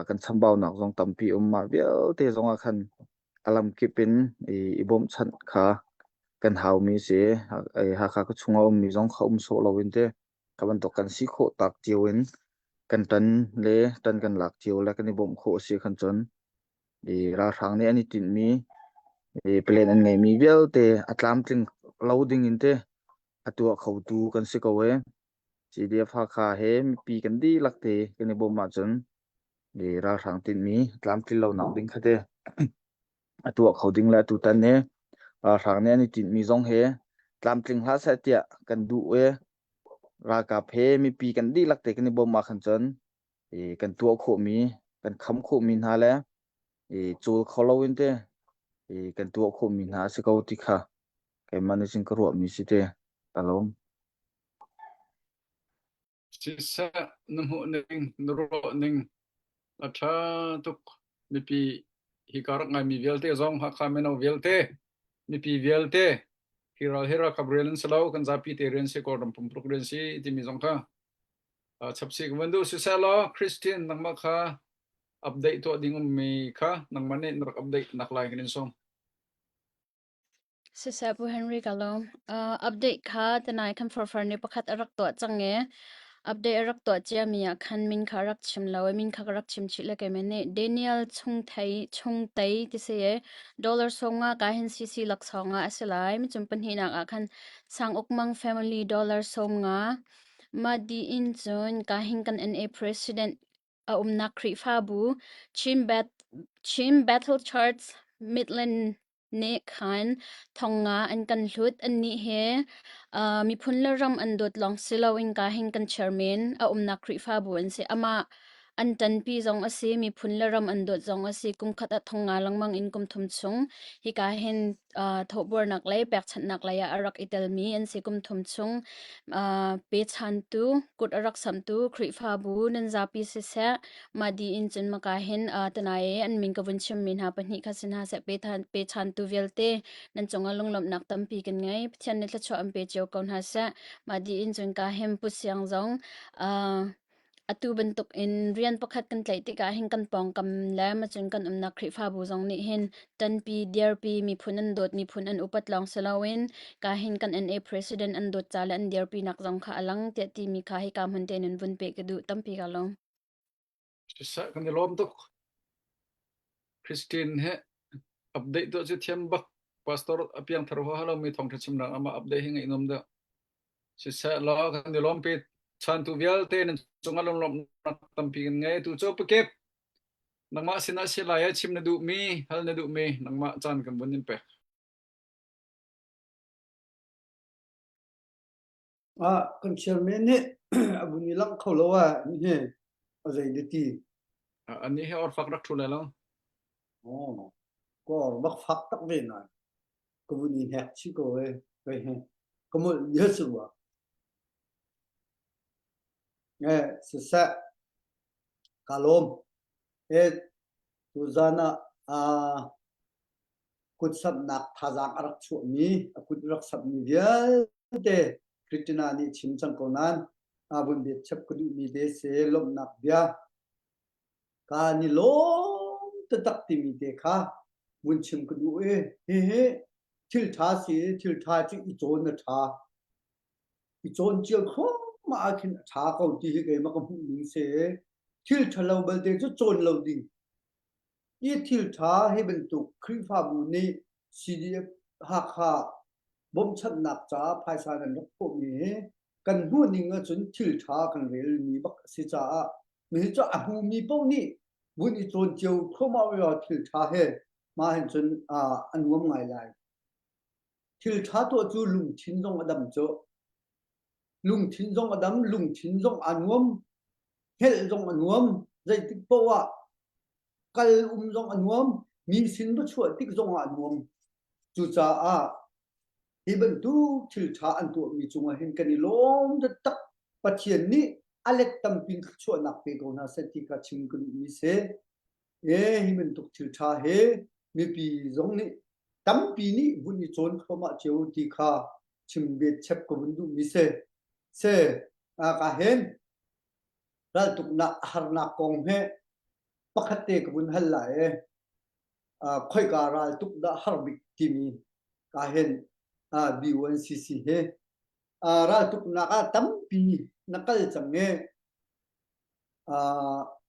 kan chambau nak jong tampi ma bel te zonga khan alam kipin ibom chan kha kan haw mi se ha kha ku chunga mi jong khom so lowin te kaban to kan si kho tak tiwin kan tan kan lak tiw la kan ibom kho si khan chon ra thang ne ani tin mi plan an ngai mi vel te atlam tling loading in te atua khautu kan se ko we CDF ha kha he mi pi kan di lakte kani bom ma chon ra rang tin mi atlam til lo nak ding khate atua khoding la tu tan ne rang ne ni tin mi zong he tlam tling ha sa tia kan du we ra ka phe mi pi kan di lakte kani bom ma khan chon kan tua kho mi kan kham kho min ha la chul kholowin te kan tua kho min ha se ko ti kha kai managing ko ro mi si te talom sisa namhu ning nro ning atha tuk mi pi hikarak ngai mi velte zong ha kha meno velte mi pi velte hira kabrelen salau kan zapi te ren se ko dam pum progress si ti mi zong kha chapsi gwandu sisa lo Christian nangma kha update to dingum mi kha nangmane nrak update naklai kin song Sisabu Henry Kalom update kha tanai kan for ni pakhat arak to change update arak to chia mi khan min kharak chim lawe min kharak chim chile ke mene Daniel chung tai ti se dollar songa ka hen cc lak songa aselai mi chumpan hina ka khan sang okmang family dollar songa madi in zone ka hin kan NA president nakri fabu chim battle charts Midland ne khan thonga an kan hlut an ni he mi phunlaram an dot long silawing ka hin kan chairman nakri fabu an se ama an tan pi zong ase mi phunlaram an dot zong ase kum khata thonga langmang in kum thum chung hi ka hin thobor nak lai pek chat nak lai arak itel mi an se kum thum chung pe chan tu kut arak sam tu khri fabu nan zapi se se madi in chen maka hin tanaye an min ka bunchim min ha pani khasin ha se pe chan tu velte nan chonga longlom nak tampi kan ngai pchan ne tla cho am pe cheu kon ha se madi in chen ka hem pu siang zong atu bentuk in rian pakhat kan tlai ti ka hin kan pong kam la ma chen kan umna khri fa bu zong ni hin tan pi dear pi mi phunan dot mi phunan upat long salawin ka hin kan NA president an dot chala an dear pi nak zong kha alang te ti mi kha hi kam hun te nun bun pe ka du tampi ka long sisa kan lom tuk Christine he update to je thiam bak pastor apiang tharu halo mi thong thachim na ama update hinga inom da sisa lo kan lom pe chan tu vial te nan chungalom lom tampi ngai tu cho pekep nangma sina sila ya chim na du mi hal na du mi nangma chan kan bunin pe kan chairman ne abuni lang kholowa ni azai diti ani he or fak rak thula lo ko bak fak tak ve na ko buni hek chi ko he ko mo yesuwa sisa kalom tuzana kut sab nak thajak arak chu mi kut rak sab mi vial te kritina ni chimchang konan abun be chap kudu mi de se lom nak bia ka ni lom tatak ti mi de kha bun chim kudu he til tha si til tha chi I zon na tha I zon chi kho ma khin tha ko ti he ge ma ko ni se til thalo bal de chu zon lo ding I til tha he ben tu khri fa bu ni CDF ha kha bom chat nak cha phai sa nan nok po mi kan bu ning a chun til tha kan rel mi bak si cha mi cha a hu mi po ni bu ni zon chiu kho ma wa til tha he ma hen chun anwam ngai lai til tha to chu lung thin jong adam cho lung thin jong adam lung thin jong anwam hel jong anwam zai tik po wa kal jong anwam mi sin bu chua tik jong anwam chu cha hi ben tu til tha an tu mi chunga hen kani lom da tak pathian ni alek tam pin chua nak pe ko na seti ka chim kun mi se hi ben tu til tha he mi pi jong ni tam pi ni bu ni chon khoma cheu ti kha chim be chep ko bun du mi se ka hen ral tuk na har na kong he pakhate ko bun hal la khoi ka ral tuk da har bik ti mi ka hen B1CC he ra tuk na ka tam pi nakal change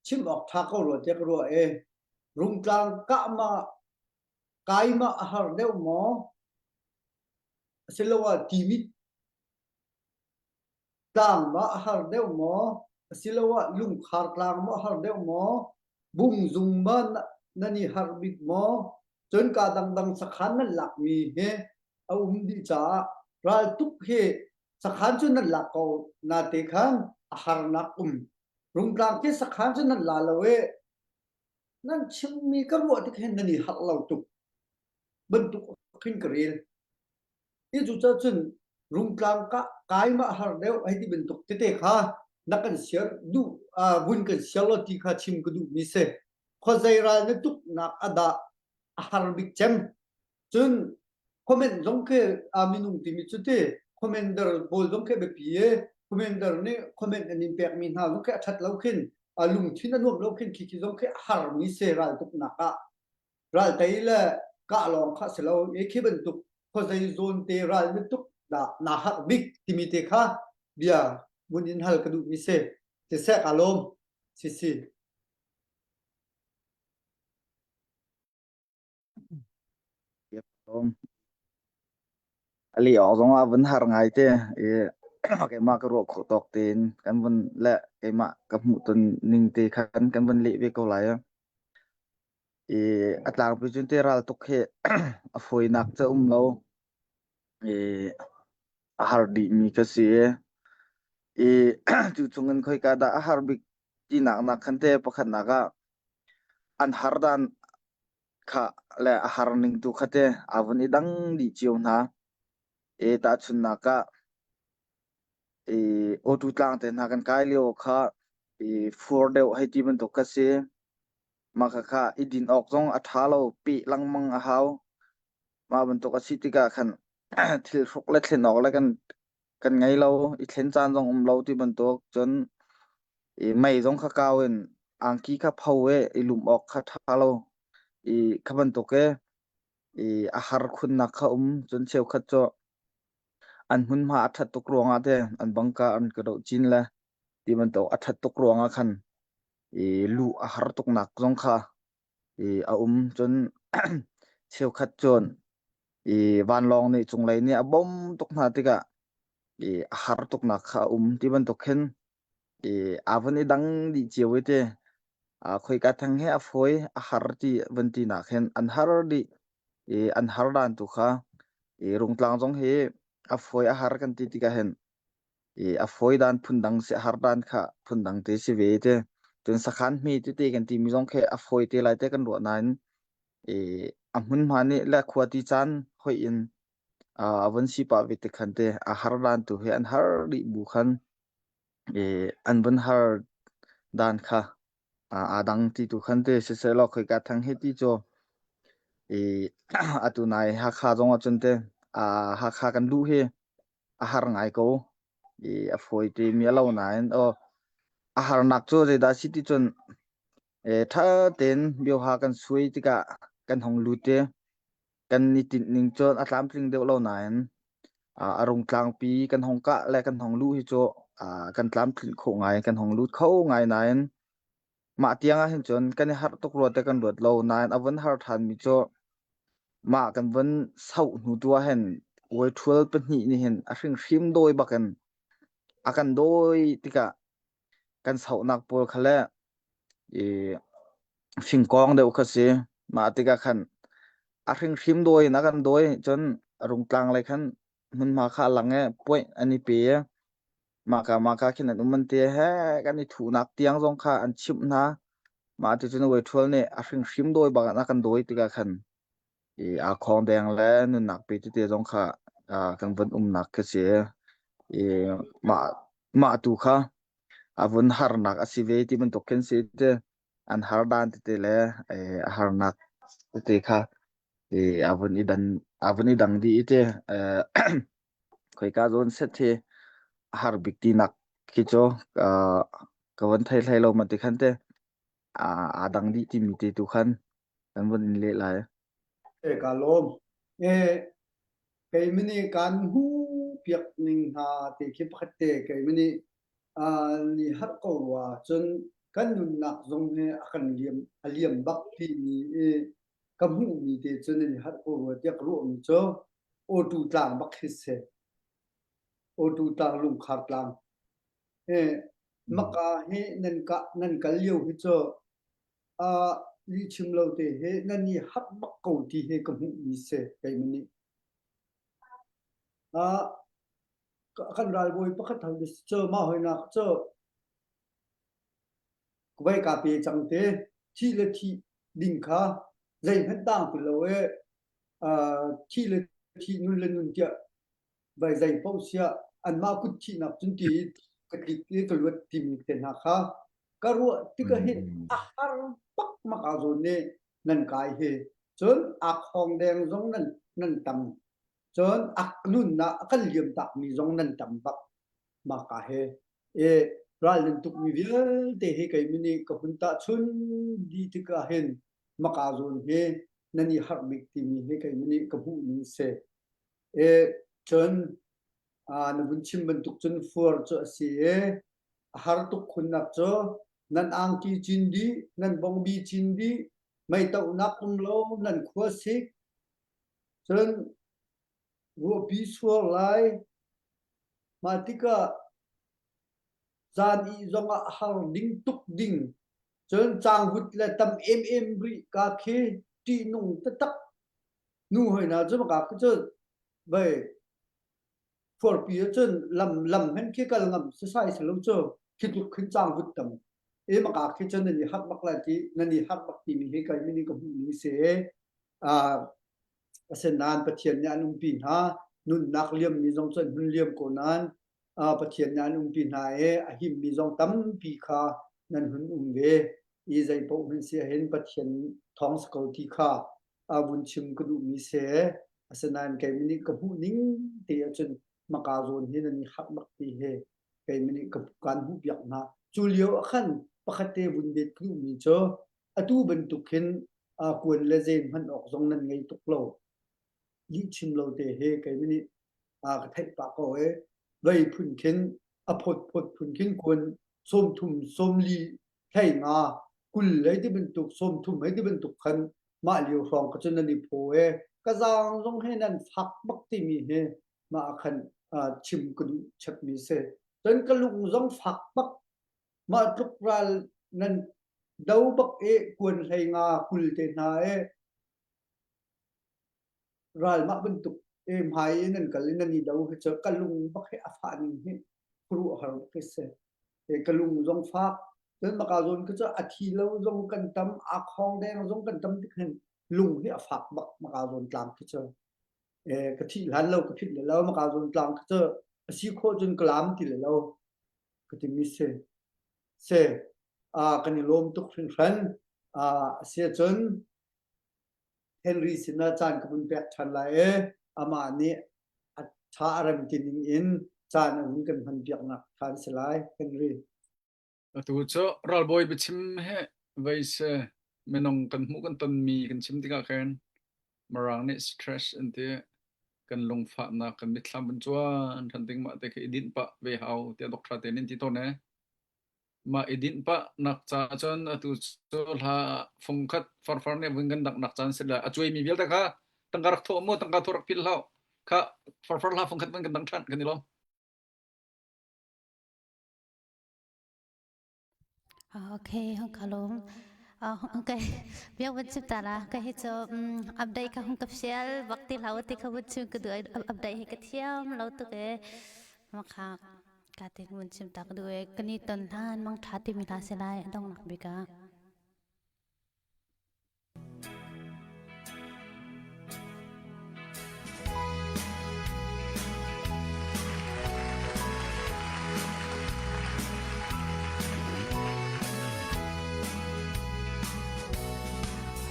chim ok tha ko ro te ro rung tlang ka ma kaima ahar deu mo silawa timit dang ma ahar deu mo silawa lung khar tlang mo ahar deu mo bung zung ma nani harbit mo chon ka dang sakhan nan lak mi he di cha ral tuk he sakhan chun nan lak ko na te khan ahar nak rung tlang ke sakhan chun nan la lawe nan chim mi ka ro te khen nani hak lau tuk ban tuk khin krel i chu cha chun rung tlang ka kai ma har deu ai ti ban tuk te kha nakan siar du bun kan sialo ti kha chim ku du mi se kho zai ra ne tuk nak ada har bik chem chun comment jong ke minung ti mi chu te commander bol jong ke be pie commander ne comment an impact min ha jong ke that lau khin lung thin anuam lau khin ki jong ke har mi se ral tuk naka ral tai la ka long kha se lau e ke ban tuk kho zai zone te ral ne tuk da na hak big ti mi te kha bia munin hal ka du mi se te se kalom si ali ong zong a vẫn har ngai te cái ma ka ro kho tok tin kan vẫn la cái ma ka mu ton ning te khan kan vẫn le ve ko lai atlang pi chun te ral tok he a foi nak cha lo har di mi ka se chu chungan khoi ka da har bik ti nak khan te pakhat na ka an har dan kha le har ning tu khate avun idang di chiu na ta chun na ka o tu tlang te na kan kai leo kha for deu hai ti ban to ka se ma kha idin ok jong a thalo pi langmang a haw ma ban to ka sitika khan thil phok le thlen ok la kan ngai lo I thlen chan jong lo ti ban to chon mai jong kha kawen angki kha phawe ilum ok kha thalo khaban to ke a har khun na kha chon cheu kha cho an hun ma athat to kronga te an bangka an ka do chin la ti ban to athat to kronga khan lu a har tok nak jong kha a chon cheu khat chon van long ni chung lai ni a bom tok na te ka a har tok nak kha ti ban to khen avani dang di chewe te khoi ka thang he a foi a har ti ban ti na khen an har di an har dan tu kha rung tlang jong he a foi a har kan ti ka hen a foi dan phundang se har dan kha phundang te se ve te tun sakhan mi te kan ti mi jong khe a foi te lai te kan ro nan a mun ma ni la khwati chan hoi in avan si pa ve te khan te a har dan tu he an har di bu khan an ban har dan kha adang ti tu khan te se lo khoi ka thang he ti cho atu nai ha kha jong a chun te ha kha kan lu he a har ngai ko a foi te mi lo nain a har nak cho je da city chon tha ten bio ha kan sui ti ka kan hong lu te kan ni tin ning chon a tlam tling de lo nain arong tlang pi kan hong ka le kan hong lu hi cho kan tlam tling kho ngai kan hong lu kho ngai nain ma tiang a hin chon kan har tok ro te kan rot lo nain avan har than mi cho ma kan van sau nu tua hen oi thul pe ni hen a hring hrim doi bakan akan doi tika kan sau nak pol khale singkong deu kha se ma tika khan a hring hrim doi na kan doi chon rung tlang lai khan mun ma kha lange poi ani pe ma ka khin an man te he kan ni thu nak tiang jong kha an chip na ma ti chun oi thul ne a hring hrim doi ba na kan doi tika khan a khong deng le nu nak pe ti te jong kha kan van nak kha se ma tu kha avun har nak asive ti man to ken se te an har dan te le har nak te kha avun idang di ite khoi ka zon set the har bik ti nak ki cho ka wan thai lo ma te khan te adang di ti mi te tu khan kan van in le lai kalom kai mini kan hu piak ning ha te ki phatte kai mini ni har ko wa chun kan nun nak zong he akan liam bak ti ni กำหูมีเตจนนี่ฮัดโอเตียกรู้มีโจโอตูตางบักฮิเซโอตูตางลุงขาดลางมะกาเฮนันกะเลียวฮิโจลิชิมโลเตเฮนันนี่ฮัดบักโกตีเฮกำหูมีเซไกมินี่คันรายบอยปะคัดทางดิเจอมาหอยนักเจอกไว้กาเปจังเตที่ละที่ดิ่งขาใจหันต่างไปเลยที่ละที่นุ่นละนุ่นเจ้าไว้ใจเป้าเสียอันมากุดที่นับจนทีกะติกกะลวดที่มีเต็นหาค่ะกะรัวที่ก็เห็นอาหารปักมากาโซนนี่นั่นกายเฮจนอักหองแดงจงนั่นตำจนอักนุ่นนะกันเหลี่ยมตักมีจงนั่นตำปักมากาเฮรายนั้นทุกมีเวลเตเฮไกมินีกับพุนตาชุนดีที่ก็เห็นมากาโซนเฮนันนี่ฮักบิกที่มีเฮไกมินีกับผู้นี้เสจนนบุญชิมบรรทุกจนฟัวจะเสียหาทุกคนนักจะนั่นอังกีจินดีนั่นบงบีจินดีไม่ต้องนักคุมโลนั่นขวาสิกจนรัวปีสัวไลมาติกาจานอีจงหาดิ้งตุกดิ้งจนจางหุดและตำบริกาเคตีนุ่งตะตักนู่ให้นะจะมากาก็จะไปฟอร์ปีจนลำเห็นขี้กะลำใส่สลงเจอคิดลุกขึ้นจางหุดตำมากาคิดจนนั่นนี่ฮักบักลาที่นั่นนี่ฮักบักที่มีให้กันไม่นี่ก็มีเสเสนานปะเทียนญานุปินหานุ่นนักเลี่ยมมีจงจนหุ่นเลี่ยมโกนั้นปะเทียนญานุปินหาอหิมมีจงตำปีคานั่นหุ่นเวอีใจปกหุ่นเสียเห็นปะเทียนท้องสกอที่คาบุญชิมกระดูมีเสเสนานแกมินิกับผู้นิ่งเตียจนมากาโซนเฮนันนี่ฮักบักตีเฮแกมินิกับการหุบยักนะจูเลียวขันปะคเตบุญเด็ดกลุ่มมีเจอตูบรรทุกเห็นกวนเลเซนมันออกทรงนั้นไงตุกโลลิชิมโลเตเฮไกมินิกระเทปากเอาไว้พุ่นเข็นพดพุ่นเข็นกวนส้มทุ่มส้มลีไทงากุลเลยที่บรรทุกส้มทุ่มให้ที่บรรทุกคันมาเลียวฟองก็จนนั่นนี่โพกะจางทรงให้นั่นฟักบักติมีเฮมาคันชิมกระดูชักมีเสจนกะลุงทรงฟักบักมาทุกราลนั่นดาวบักกวนไทงากุลเตนารายมาบรรทุกหายนั่นกันเลยนั่นนี่ดาวเจอกะลุงบักให้อาฟานิเฮครูหารุกเสกะลุงทรงฟักจนมากาโซนก็จะอาทิแล้วทรงกันตำอักหองแดงทรงกันตำที่เห็นลุงให้อาฟักบักมากาโซนกลางก็จะกะทิหลานเราก็ผิดแล้วมากาโซนกลางก็จะสีโคจนกลามติแล้วก็จะมีเสกันนี่ลมตุกฟันเสียจนเฮนรี่สินาจานกับบุญแปดชันไลอามานี้ชาอารมณ์ตินิงอินจานอุ่นกันพันเปียกนักทานสลายเฮนรี่ตูเจอรัลบอยไปชิมเฮไว้เสไม่นองกันหมูกันตันมีกันชิมที่กะแคนมารางนี่สเตรสอันเดียกันลงฝานักกันมิตรลำบรรจวนทันติงมาแต่คือดินปะเวหาวเตียดอกทราเตนินที่ต้นเนี่ยมาดินปะนักจ่าจนตูเจอลาฟงคัดฟาร์เนี่ยวิ่งกันนักจ่าเสร็จแล้วช่วยมีเวลแต่ค่ะตั้งการรักโทมตั้งการทุรักพิลเล่าค่ะฟาร์ลาฟงคัดวิ่งกันดังทันกันนี่ล้อมโอเคห้องคาลมโอเคเบียวันสิบตาละก็ให้จบอัปเดตกับห้องกับเชลวักที่เราที่เขาวันชิมก็ด้วยอัปเดตให้กับเที่ยมเราตัวเองมาค่ะการที่วันชิมตาก็ด้วยกันนี่ต้นท่านมังทัดที่มีลาเสลายต้องหนักบิกาก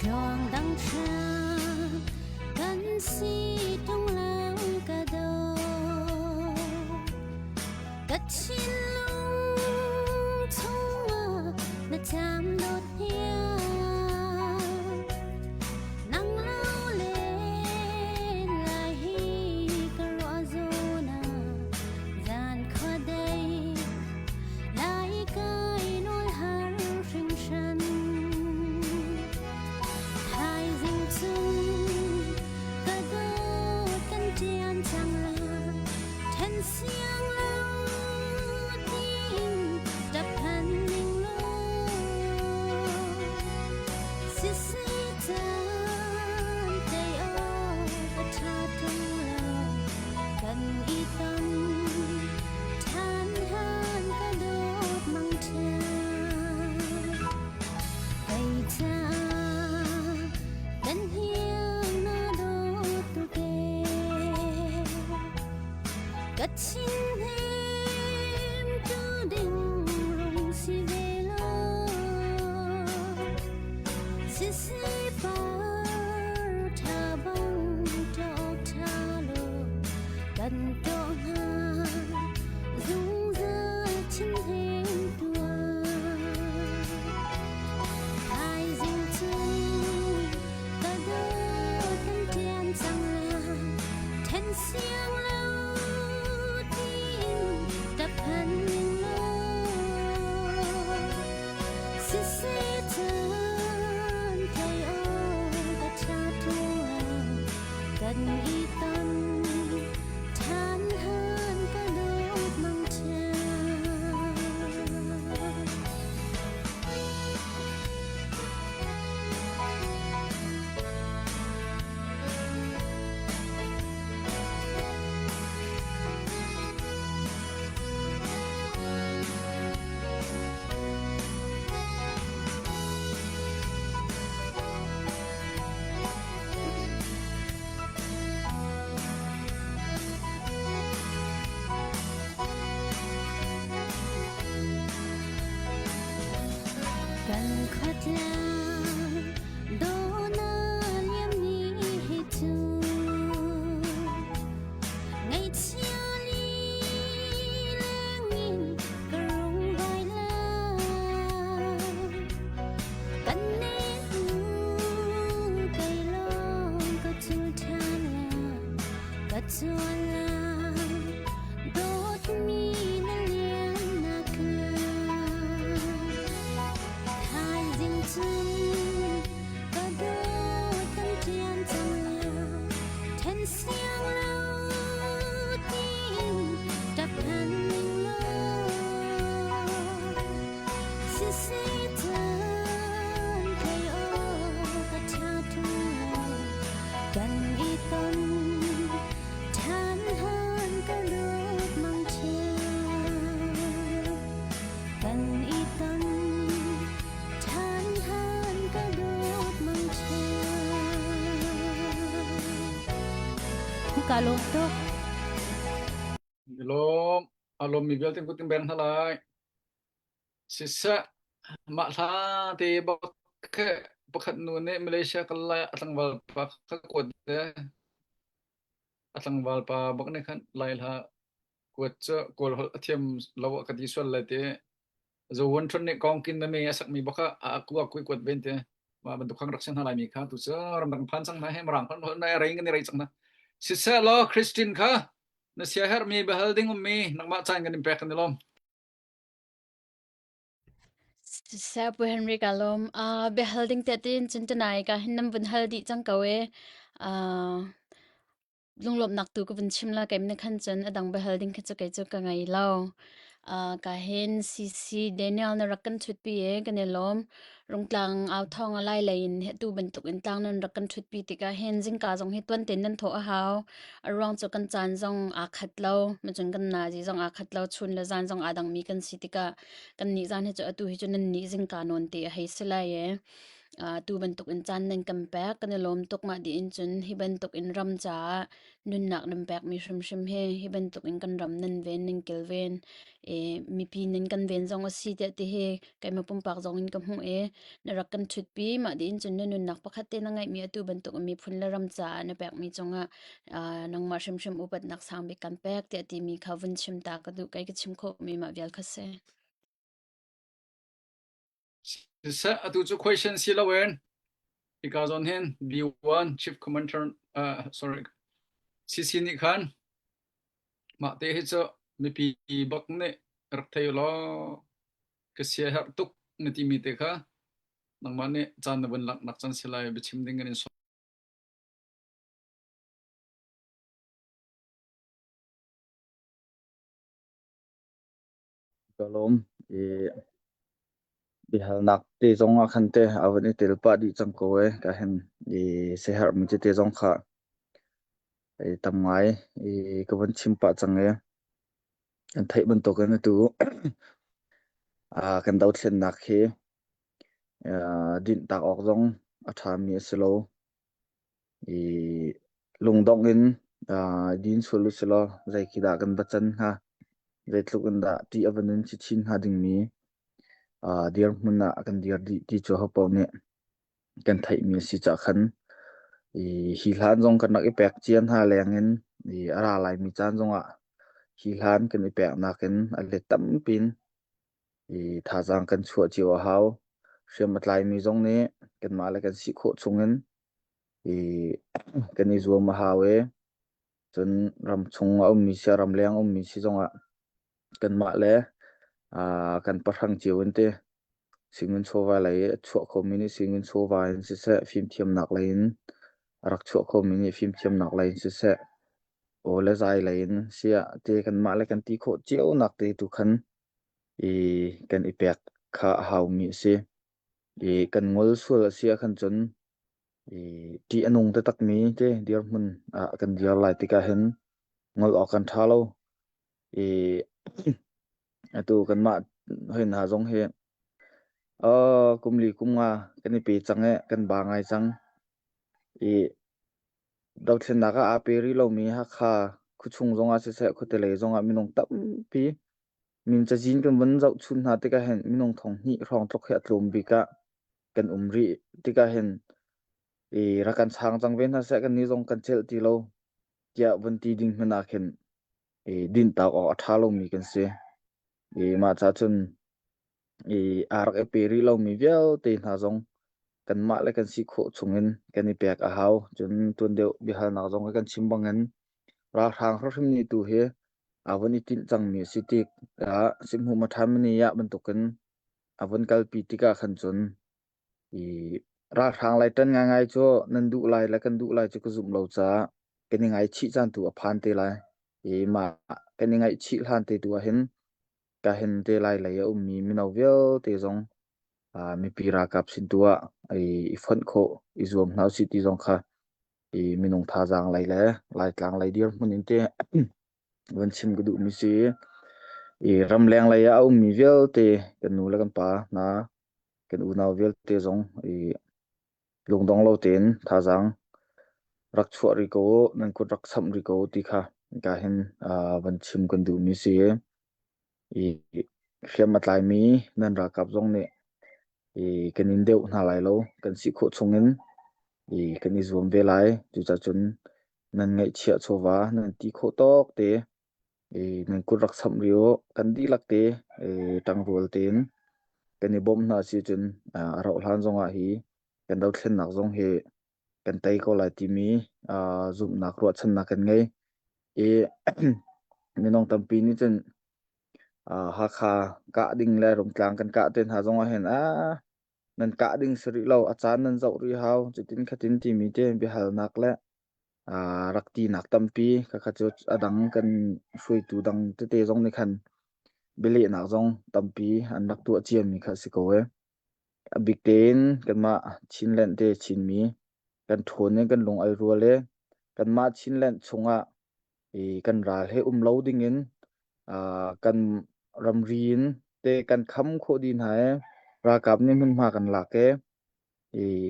ลองดังชากันสีตรงหลังกระโดกระชินลุงทุ่งมาและจำรถยานั่งเล่าเล่นลายฮีกระรอโซนาจานขวดใดลายกายนวลหาริงฉัน siang lâu tim đập hẳn mình lô xì xì tan tay ô và cha tung lâu cần y tâm than hơn cả đốt măng cha tay cha cần hiên nó đốt tu kê cất xin thêm tu đình rung si về lo si si par tha bông cho tha lo cần cho ha dung dơ xin thêm tua hai dinh chân ta đỡ thân thiên rằng là thân siêng lâu tim đập hẳn mình lo xì xì tan thay ô và cha tua cần y tâm than hơn cả đốt măng cha cần khuất làm đô na liêm ni hay tu ngày chia ly lang nhìn cờ rung vai la cần nên cây long có chu than là có chuan là đốt mi na liêm na cơ hai dinh chân có đôi thân thiên rằng là thân siêng lâu tim đập hẳn mình lo xì xì tan thay ô và cha tung lâu cần y tâm than hơn cả đốt măng cha cần y tâm than hơn cả đốt măng cha cả lông tóc Belum alom mi belting kuting bern halai sisa ma tha ti bak pakhat nu ne Malaysia kalai atlang wal pa ka kod de atlang wal pa bak ne khan lai la kod cha kol hol athiam lawa ka ti swal la te zo won thon ne kong kin na me asak mi baka aku kod ben te ma ban dukhang raksan halai mi kha tu cha ram dang phan sang na he marang phan hol na ring ni rai sang na sisa lo Christian kha na siya her mi beholding mi nang ma chan kan impact ni lom sa pu Henry kalom beholding tatin chintanai ka hinnam bun haldi changkawe lunglop nak tu ko bun chimla kaimna khan chan adang beholding khacha kai chu ka ngai law ka hen cc Daniel na rakan thutpi e kanelom rungtlang aw thong alai lain he tu ban tuk in tang nan rakan thutpi tika hen jing ka jong he twan ten nan tho a haw arong chu kan chan jong a khat law machun kan na ji jong a khat law chun la jan jong adang mi kan sitika kan ni jan he chu atu hi chu nan ni jing ka non te hei sela ye tu ban tuk in chan nan kam pek kanelom tuk ma di in chun hi ban tuk in ram cha nun nak nam pek mi shrim shrim he hi ban tuk in kan ram nan ven ning kel ven mi pi nin kan ven jong a si te he kai ma pum pak jong in kam hu e na rak kan thut pi ma di in chun nun nak pakhat te na ngai mi atu ban tuk mi phun la ram cha na pek mi chonga nang ma shrim shrim upat nak sang bi kan pek te ti mi khavun chim ta ka du kai ka chim kho mi ma vyal khase sisa atu chu question si la wen ikazon hen B1 chief commander sorry cc ni khan ma te he chu mi pi bak ne rak thai lo ka sia har tuk ne ti mi te kha nang ma ne chan na ban lak nak chan silai bi chim ding in Shalom bihal nak te zong akhan te awan telpa di changko ka hen sehar mi te zong kha tamngai kawan chimpa change an thai ban to kan tu kan dau thlen nak he din tak ok zong atha mi selo lungdong in din sulu selo zai khida kan bachan ha zai thluk da ti avanin chi chin ha ding mi dir munna kan dir di cho ha paw ne kan thai mi si cha khan hi hlan zong kan nak ipek chian ha lengin ara lai mi chan zonga hi hlan kan ipek nakin ale tam pin tha jang kan chhuat chiwa haw hriam atlai mi zong ne kan ma la kan si kho chungin kan ni zuam hawe chun ram chung a mi sia ram leng mi si zonga kan ma le kan parhang chiwin te singin chowa lai chho kho mi ni singin chowa in se se phim thiam nak lain rak chho kho mi ni phim thiam nak lain se se ole zai lain sia te kan ma le kan ti kho chiu nak te tu khan kan ipek kha haw mi se kan ngol sul sia khan chun ti anung te tak mi te dir mun kan dir lai ti ka hen ngol ok kan thalo atu kan ma hen ha jong he kumli kumnga kan pe change kan ba ngai chang dau thlen naka a peri lo mi ha kha khuchung zonga se se khote le zonga minong tam pi min cha jin kan ban zau chun ha te ka hen minong thong ni rong tlok kha tlom bi ka kan umri te ka hen ra kan chang chang ven ha se kan ni zong kan chel ti lo ya ban ti ding hna khen din ta o atha lo mi kan se ma cha chun ar e peri lo mi vel te na zong kan ma le kan si kho chungin kan ni pek a haw chun tun deu bihal na zong kan chimbangin ra thang hrim ni tu he awan itin chang mi sitik simhu ma tham ni ya ban to kan awan kal pi tika khan chun ra thang lai tan ngai cho nan du lai la kan du lai chu ku zum lo cha kan ni ngai chi chan tu a phan te lai ma kan ni ngai chi hlan te tu a hen ka hen te lai lai a mi no vel te zong mi pira kap sin tua ifon kho izom nau city zong kha minung tha jang lai le lai tlang lai dir mun in te wan chim gudu mi si ram leng lai a mi vel te kan nu la kan pa na kan u nau vel te zong lungdong lo ten tha jang rak chhuwa ri ko nan ko rak sam ri ko ti kha ka hen wan chim kan du mi si hriam atlai mi nan ra kap zong ne kan in deuh na lai lo kan si kho chungin kan i zuam ve lai chu cha chun nan ngai chia chowa nan ti kho tok te nan ku rak sam rio kan di lak te tang rol ten kan i bom na si chun ro hlan zonga hi kan dau thlen nak zong he kan tai ko lai ti mi zum nak ro chan na kan ngai minong tampi ni chen ha kha ka ding le rom tlang kan ka ten ha zong a hen nan ka ding sri lo achan nan zau ri haw chitin khatin ti mi te bi hal nak le rakti nak tampi ka kha chu adang kan hrui tu dang te te zong ni khan bele nak zong tampi an nak tu chiam mi kha sikowe big ten kan ma chinlen te chin mi kan thon ne kan lung ai ruale kan ma chinlen chunga kan ral he lo ding in kan ramrin te kan kham kho din hai ra kap ni mun ma kan la ke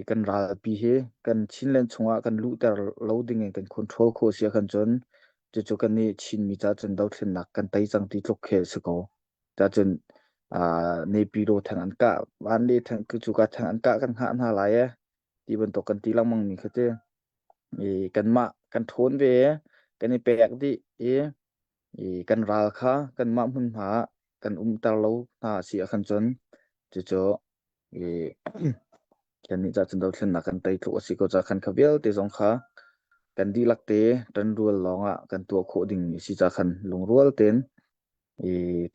kan ral pi he kan chinlen chunga kan lu ter loading kan control kho sia kan chon chu kan ni chin mi cha chen dau thlen nak kan tai chang ti tlok khe siko cha chen ne pi ro thang an ka wan le thang ku chu ka thang an ka kan ha na la ye ti ban to kan ti lang mang mi khate kan ma kan thon ve kan ni pek di kan ral kha kan ma mun ha kan tar lo na sia kan chon chu kan ni cha chen dau thlen nak kan tai tho si ko cha khan khavel te zong kha kan di lak te tan rual longa kan tu kho ding si cha khan lung rual ten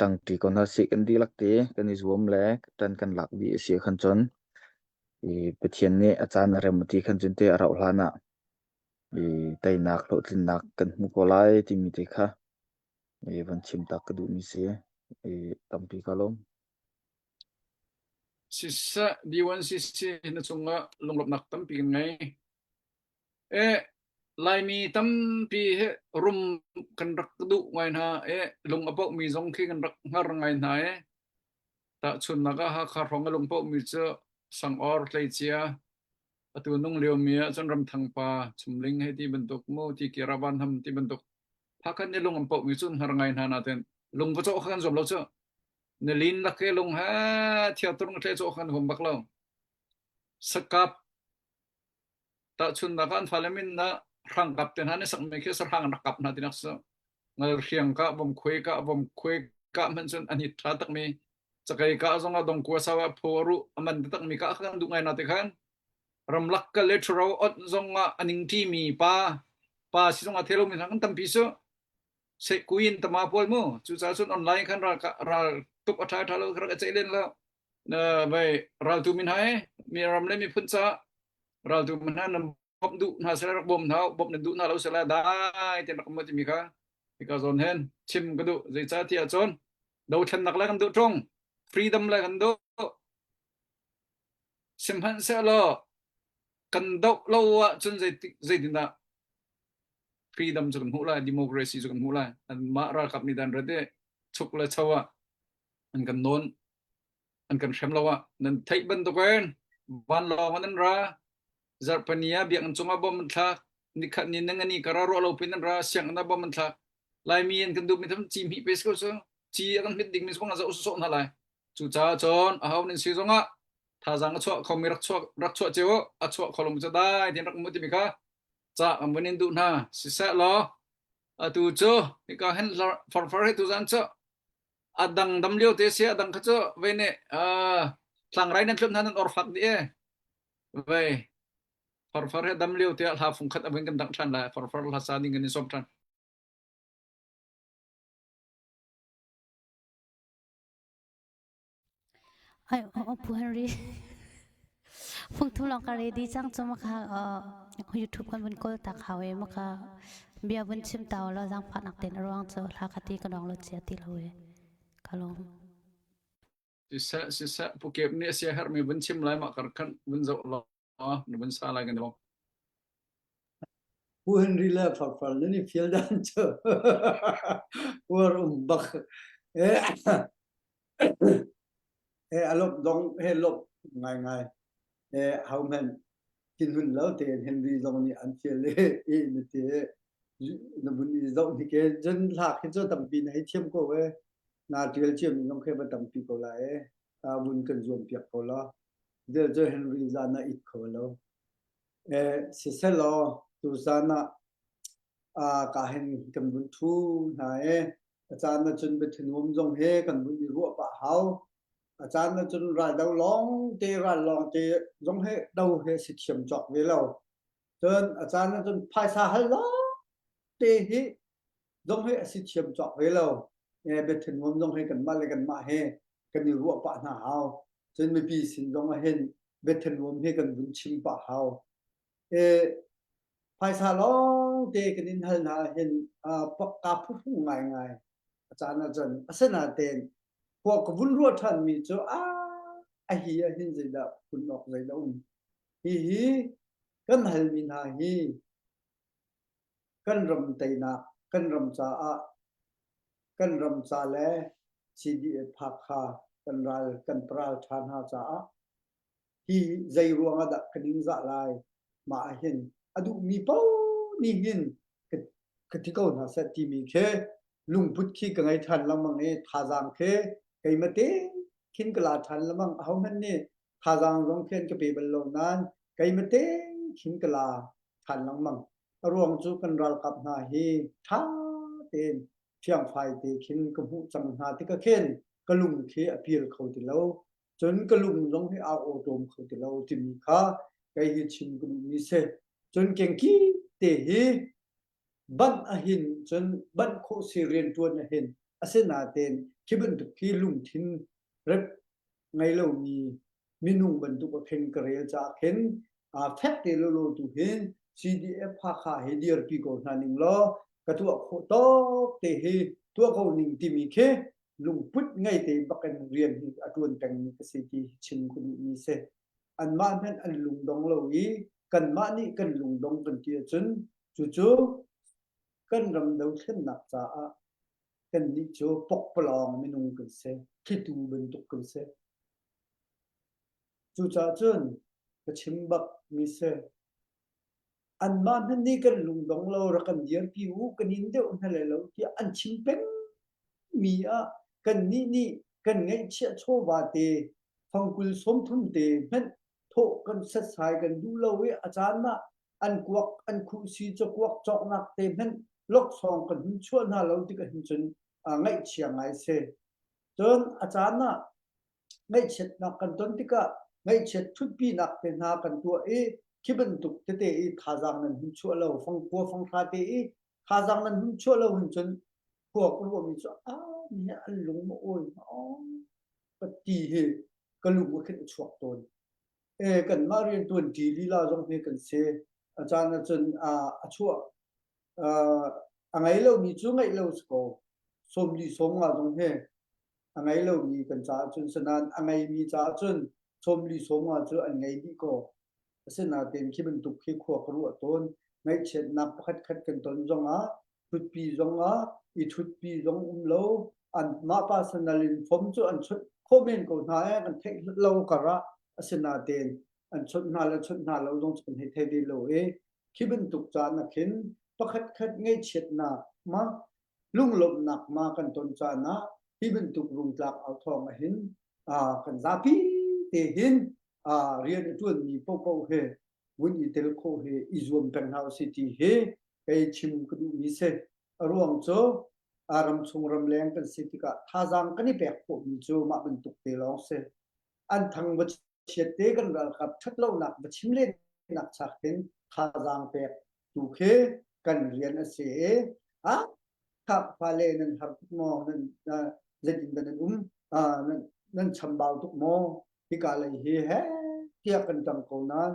tang ti kon ha si kan di lak te kan ni zuam le tan kan lak di si khan chon pathian ne achan remati khan chun te arau hlana tai nak lo thin nak kan mu ko lai ti mi te kha van chim tak ka du mi se tampi kalom sisa B1CC na chunga lunglop nak tampi ngai lai mi tampi he rum kan rak du ngai na lung apo mi jong khi kan rak ngar ngai na ta chun naga ha kha rong lung po mi cha sang or tlai chia atu nung leo mia chon ram thang pa chumling he ti bentuk mo ti kiraban ham ti bentuk phakan ni lung apo mi chun har ngai na na ten lung bo cho khan zom lo cha ne lin la ke lung ha thia tung tle cho khan hom bak lo sakap ta chun na kan phalamin na rang kap ten han sak me ke sar hang na kap na dinak sa ngal riang ka bom khoi ka man chun ani tha tak me chakai ka zonga dong kwa sawa phoru aman tak mi ka khan du ngai na te khan ramlak ka letro ot zonga aning ti mi pa si zonga thelo mi thang tam pi so se kuin tama pol mo chu cha chun online khan ra tuk atha thalo ra che len la na bai ral tu min hai mi ram le mi phun cha ral tu min han bom du na se rak bom thau bom na du na lo se la dai te nak mo ti mi ka ka zon hen chim ka du zai cha ti a chon do than nak la kan du trong freedom la kan du sim han se lo kan do lo wa chun zai din da freedom chun hu la democracy chun hu la an ma ra kap ni dan ra de chuk la chawa an kan non an kan shem lawa nan thai ban to ken ban lo man ra zarpania biak an chunga bom thla ni khat ni nangani kararo lo pin ra siang na bom thla lai mi an kan du mi tham chi mi pes ko so chi kan mit ding mi so nga so na lai chu cha chon a haw nin si zonga tha jang chwa khom mi rak chwa cheo a chwa kholom cha dai tin rak mu ti mi ka cha amunin du na si sa lo a tu cho ni ka hen for he tu jan cho adang dam leo te sia adang kha cho ve ne thlang rai nan thlum nan or fak di ve for he dam leo te ha phung khat aben kan dang than la for la sa ding ni som than ai pu henry phung thu long ka ready chang choma kha YouTube kan bun kol tak hawe maka bia bun chim taw lo jang phat nak ten rong cho la khati ka dong lo che ti lo we kalong sisa pu kep ne sia har mi bun chim lai ma kar kan bun zo lo ni bun sa lai kan dong pu henry la fal ni fiel dan cho war bak alop dong he lop ngai how man kin hun lo te henry dong ni an fiel le ni te na bun ni zo ni ke jen la ke cho tam pi nai thiam ko we na tiel chiam ni nong khe ba tam pi ko la bun kan zom piak ko la de henry za na it ko lo si se lo tu za na ka hen kan bun thu naอาจารย์จนไปถึงวงจงเฮกันบุญรัวปะเฮาอาจารย์จนรายดาวร้องเตรายลองเตจงเฮดาวเฮสิเขียมจอกเวลาจนอาจารย์จนภายสาหัลลอเตหิจงเฮสิเขียมจอกเวลาไปถึงวงจงเฮกันมาเลยกันมาเฮกันรัวปะหน้าเฮาจนไม่ปีสินจงเห็นไปถึงวงเฮกันบุญชิมปะเฮาภายสาร้องเตกันนินหัลนาเห็นปกกาผู้ง่ายอาจารย์จนอาสนะเตนพวกวุ้นรัวท่านมีจ้าฮีหินใจดาคุณออกใจดาฮีกันหัลมินาฮีกันรำไตนากันรำจากันรำจาเลซีดีพักคากันรายกันปราชานหาจาฮีใจรวงอดะกันนิงจะลายมาเห็นอดุมีเป้านี่หินกติกาหน้าเสตีมีเคลุงพุทธขี้กังไอทันละมังนี่ทาจางเคไกมาเตขินกลาทันละมังเอามันนี่ทาจางรองเขียนกะปีบัลลงนั้นไกมาเตขินกลาทันละมังรวงจูกันรัลกับนาฮีทาเตนเพียงไฟเตขินกะหูจังหาติกะเข็นกะลุงเคอเพียลเขาติเลาจนกะลุงรองให้อาโอโดมเขาติเลาติมีค่าไกฮิชิมกุมีเซจนเก่งกี้เตฮีban ahin chon ban kho sirian tuan ahin asena ten kiben tu ki lung thin rep ngai lo ni minung ban tu ko khen karel cha khen phek te lo tu hin cdf pha kha hdrp ko naning lo ka tu kho to te he tu ko ning ti mi khe ลุงพุทธไงเตบักกันเรียนที่อตวนแต่งมีกสิที่ชิมคุณมีเสอันมานั้นอันลุงดองเราอีกันมานี่กันลุงดองกันเตียจนจู่ๆกันรำดาวขึ้นหนักจ้ากันนี่โจปกปลองไม่นุ่งกันเสคิดดูเป็นตุกกันเสจู่จ้าจนก็ชิมบักมีเสอันมานั้นนี่กันลุงดองเรารักกันเดียร์พิวกันยินเดียวนั่นแหละเราที่อันชิมเป็นมีกันนี่กันไงเชี่ยโชวาเตฟังกุลสมทุนเตมันโทกันสัสายกันดูเราอาจารย์นะอันกวักอันคุซีจะกวักจอกนักเตมันลกซองกันชวนหาเราที่กันจนไงเชียงไงเสจนอาจารย์นะไงเช็ดนักกันจนที่ก็ไงเช็ดทุกปีนักเป็นหากันตัวคิดเป็นตุกเตท่าจังนั้นชวนเราฟังกัวฟังคาเตท่าจังนั้นชวนเราจนพวกรวมมีจ้าเนี่ยอันหลงมาโอ้ยปฏิเหตุก็ลุกมาขึ้นชวกตนกันมาเรียนตัวดีลีลาจงเฮกันเสอาจารย์จนชั่วไงเรามีจุไงเราสกอสมดีสมว่าจงเฮไงเรามีกันจ้าจนสนานไงมีจ้าจนสมดีสมว่าจอันไงดีก็สนาเต็มคิดเป็นตุกขี้ขวกรู้ต้นไงเช็ดนับคัดกันตนจงทุดปีจงอีทุดปีจงโลอันมาปาสนาลินฟอมจุอันชุดโคเมนก็หากันเทโลกระสนาเต็มอันชุดนาแล้วชุดนาเราต้องเป็นให้เทดีโลคิดเป็นตุกจานนักเห็นประคัดไงเช็ดนามาลุ่งลมหนักมากันตนจานะที่เป็นตุกรุงกลักเอาทองมาเห็นกันซาปีเตเห็นเรียนจวนมีพวกเฮวุ้นอีเตลโคเฮอิจวมเป็นเฮาซิตี้เฮไปชิมกดูมีเสรวมโจอารมณ์สงรมแรงกันสิติกะท่าจังกันนี่แปลกโผมีโจมาเป็นตุกเตลองเสอันทั้งบัดเชียเตกันรัลกับชัดเล่าหนักบัดชิมเล่นหนักชักเป็นท่าจังแปลกตุเคกันเรียนเสขับพาเลนันหักมอนันเล่นกันนั่นชำบาวทุกมอพิกาเลยเฮเทียกันจังโกนั้น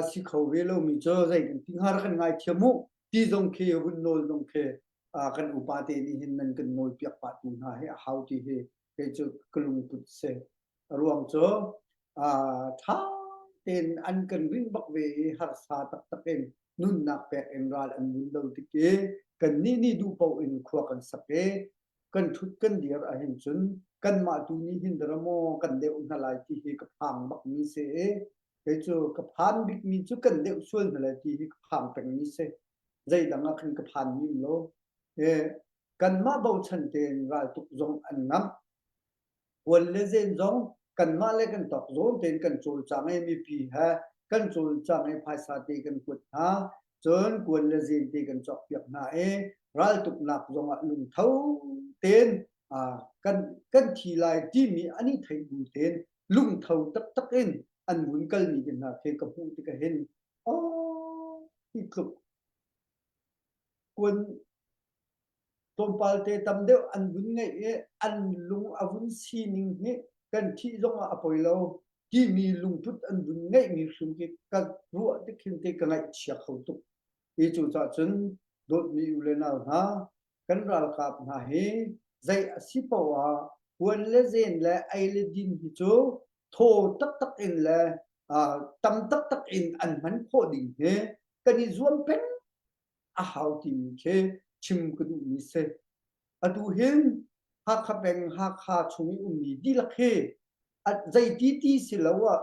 สิเขาเวลมีเจอใจกันทิ้งหากันง่ายเทียมุที่จงเคบุนโนลจงเคกันอุปาเตนี่เห็นนั่นกันโนลเปียกปาตุนหาให้หาวที่เฮเจอกลุงปุตเสรวมเจอท้าเต็นอันกันวิ่งบักเวหัสาตักเองนุ่นนักแปะเอ็นราลอันมุนดาวติเกกันนี่ดูเป่าเอ็นขวากันสักกันทุดกันเดียร์เห็นจนกันมาตูนี้หินดรโมกันเดอุนหลายที่กับพังบักมีเสเจอกับพันบิ๊กมีจุกันเดอุส่วนหลายที่กับพังเป็นมีเสใจดังกันกับพันมีโลกันมาเบาชันเตนรายตุกจงอันน้ำวันเลเซนจงกันมาเล่กันตกโซนเตนกันโจลจางให้มีปีฮะกันโจลจางให้ภาษาเตกันกุดฮะจนกวนเลเซนเตกันจอกเปียกหน้ารายตุกหนักจงลุงเท่าเตนกันทีลายที่มีอันนี้ไทยดูเตนลุงเท่าตักเองอันวุ้นกันมีกันนะเคกับผู้ที่ก็เห็นที่กลุ่มกวนตมปาลเตตำเดียวอันวุ้นไงอันลุงอาวุ้นซีนิงเนี่ยกันที่จงอภัยเราที่มีลุงพุทธอันวุ้นไงมีสุกิกันรู้ที่คิดที่กันไงเชียเขาตุกจุดจนโดดมีอยู่เลยนะกันรัลกับนะเฮใจสิปวาวันเลเซนและไอเลดินฮิโจโทตักอินและตำตักอินอันมันโคดิงเฮกันอีจวมเป็นหาวที่มีเคชิมกดูมีเสอดูเห็นหักแบงหักขาชงมีดีละเคใจที่สิแล้วว่า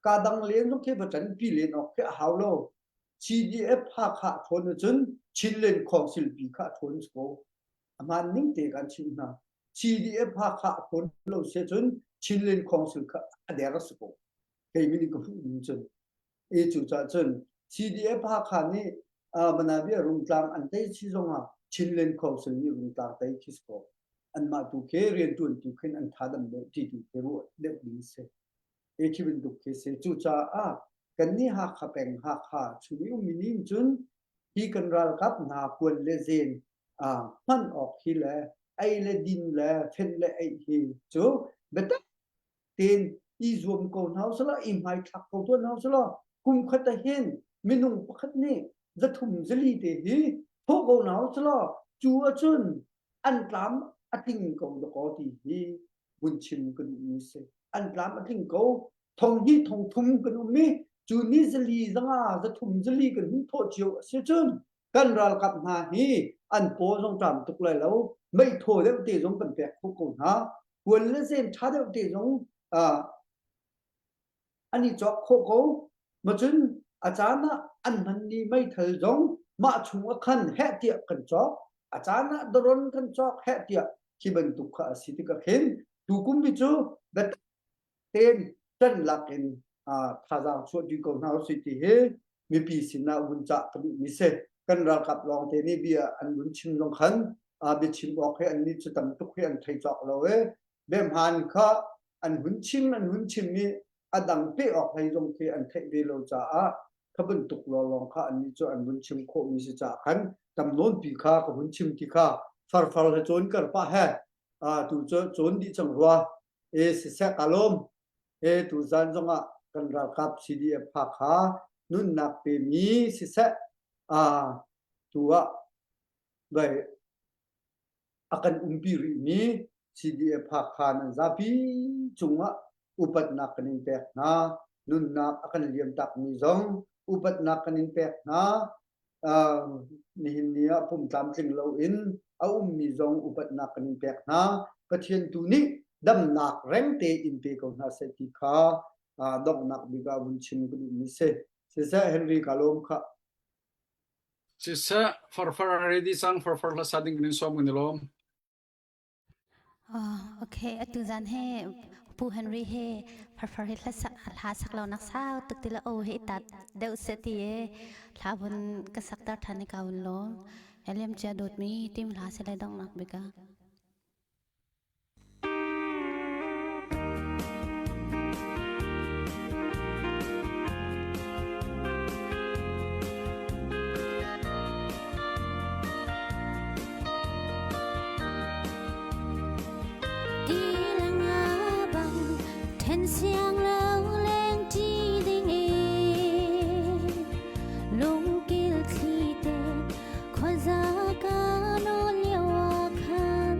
กาดังเลี้ยงต้องเคบัจันปีเลี้ยงออกเคหาวโล CDF หักขาชนจนชินเล่นของศิลปีขาชนสโกมันนิ่งเตกันชินนะ CDF หักขาชนโลเสจนชินเล่นของศิลขาเดียร์สโกเคยมีนี่ก็พูดจนจุดจน CDF หักขานี่มันอาจจะรุ่งกลางอันเตชิจงชินเล่นของศิลป์รุ่งกลางเตชิสโกอันมาตุเคเรียนตุนตุขึ้นอันทัดมันที่ตุเครู้เด็กดีเสคิดเป็นตุเคเสจุดกันนี่หักแปงหักขาชุนิมินิจนที่กันรัลกับนาควรเลเซนมันออกที่แลไอเลดินแลเฟนแลไอเฮจูเบตเตนอีจวมโกนเฮาสละอิมไฮทักโกตัวเฮาสละกุมขัดเห็นมินุงปขัดนี่จะทุ่มจะลีเตฮีพวกโกนเฮาสละจูจนอันตาม ating ko do ko ti hi bun chim kan mi se an lam ating ko thong hi thong thum kan mi chu ni zali zanga za thum zali kan hu tho chiu se chun kan ral kap na hi an po jong tam tuk lai lo mai tho de ti jong kan pe khu ko na huen le sen tha de ti jong ani chok kho ko ma chun achana an man ni mai thal jong ma chung khan he tia kan chok achana doron kan chok he tia ki ban tu kha siti ka khen tu kum bi chu that ten tan lakin thaja chu di ko na siti he mi pi sina bun cha ka mi se kan ra kap long te ni bia an bun chim long khan bi chim ok he an ni chu tam tu he an thai chok lo we bem han kha an hun chim mi adang pe ok hai jong ke an thai ve lo cha a khabun tuk lo long kha an ni chu an bun chim kho mi se cha khan tam non pi kha ka hun chim ti kha far ha chon kar pa ha tu chon di chang ruwa e se sa kalom e tu zan jong a kan ra kap cdf pha kha nun nak pe mi se sa tu a bai akan umpi ri mi cdf pha kha na zapi chunga upat nak kanin pek na nun nak akan liam tak mi jong upat nak kanin pek na ni nia pum tam tling lo in mi jong upat nak kanin pek na pathian tu ni dam nak reng te in pe ko na se ti kha dok nak biga bun chim ku mi se sa Henry Kalom kha Sisa farfar ready sang farfar la sading nin som nilom okay atu zan he pu Henry he farfar he la sak lo nak sao tuk ti la o he tat deu se ti e la bun ka sak tar thani ka un lo eliam cha dot mi tim la se lai dong nak biga xiang lâu lên chi đình e lung kil khi te khoa za ka no liwa khan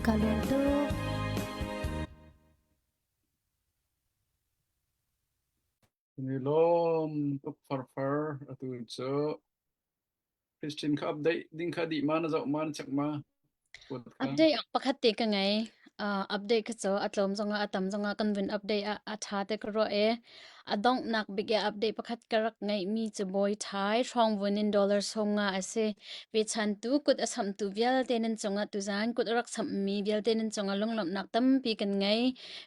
kaluntuk Ni lom tuk farfar atu cho Christian ka update din ka di mana zau man chak ma update ปกติก็ไงอัปเดตก็จะอัตลมจงอาตมจงกันวินอัปเดตอาทาเตกรออดองนักบิกอัปเดตประคัดกรักไงมีจะบอยท้ายช่องวันin dollars ส่งอาเซเวชันตูกุดอสัมตูเวลเตนันจงตุจานกุดรักสัมมีเวลเตนันจงลงลำนักตั้มปีกันไง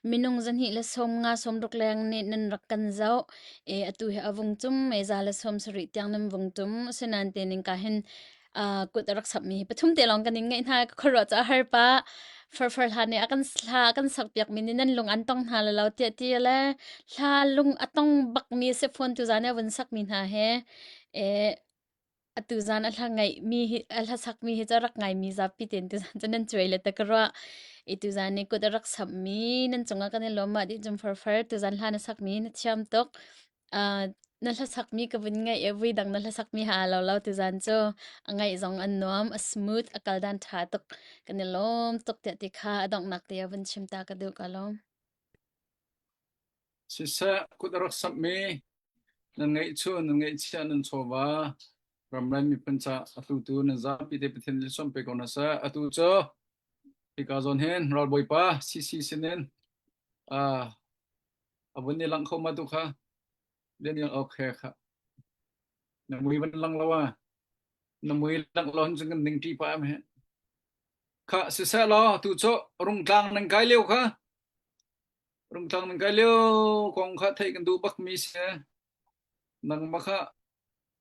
มินุงจันหิละส่งอาสมรุกแรงเนนันรักกันเจ้าอตุเฮอวงจุมเมซาละสมสริตยังนำวงจุมสนันเตนิงกาเห็นกุดรักสัมมีปทุมเตลองกันยังไงท่าก็รอจะหาปะfor han ne akan sak piak mininan lung antong hala law ti la hla lung atong bak mi se phone tu zana wan sak min ha he atu zan a hla ngai mi a hla sak mi he charak ngai mi za pi ten tu zan chanan chuile takra itu zan ne ko darak sap mi nan chunga kan loma di jum for tu zan hla na sak mi na cham tok na hla sak mi ka win ngai every dang na hla sak mi ha law tu zan cho angai zong an nom a smooth akal dan tha tok kan lom tok te ti kha adong nak te wan chim ta ka du ka lom sisa kudarak sap me nan ngai chu nan ngai cha nan chowa ramrai mi pancha atu tu nan za pi te pithen li som pe kona sa atu cho pika zon hen ral boy pa cc sinen abun ni lang khoma tu kha den yang okay kha namui ban lang lawa namui lang lon jeng ning ti pa me kha sisa lo tu cho rung tlang nang kai leu kha rung tlang nang kai leu kong kha thai kan du bak mi se nang ma kha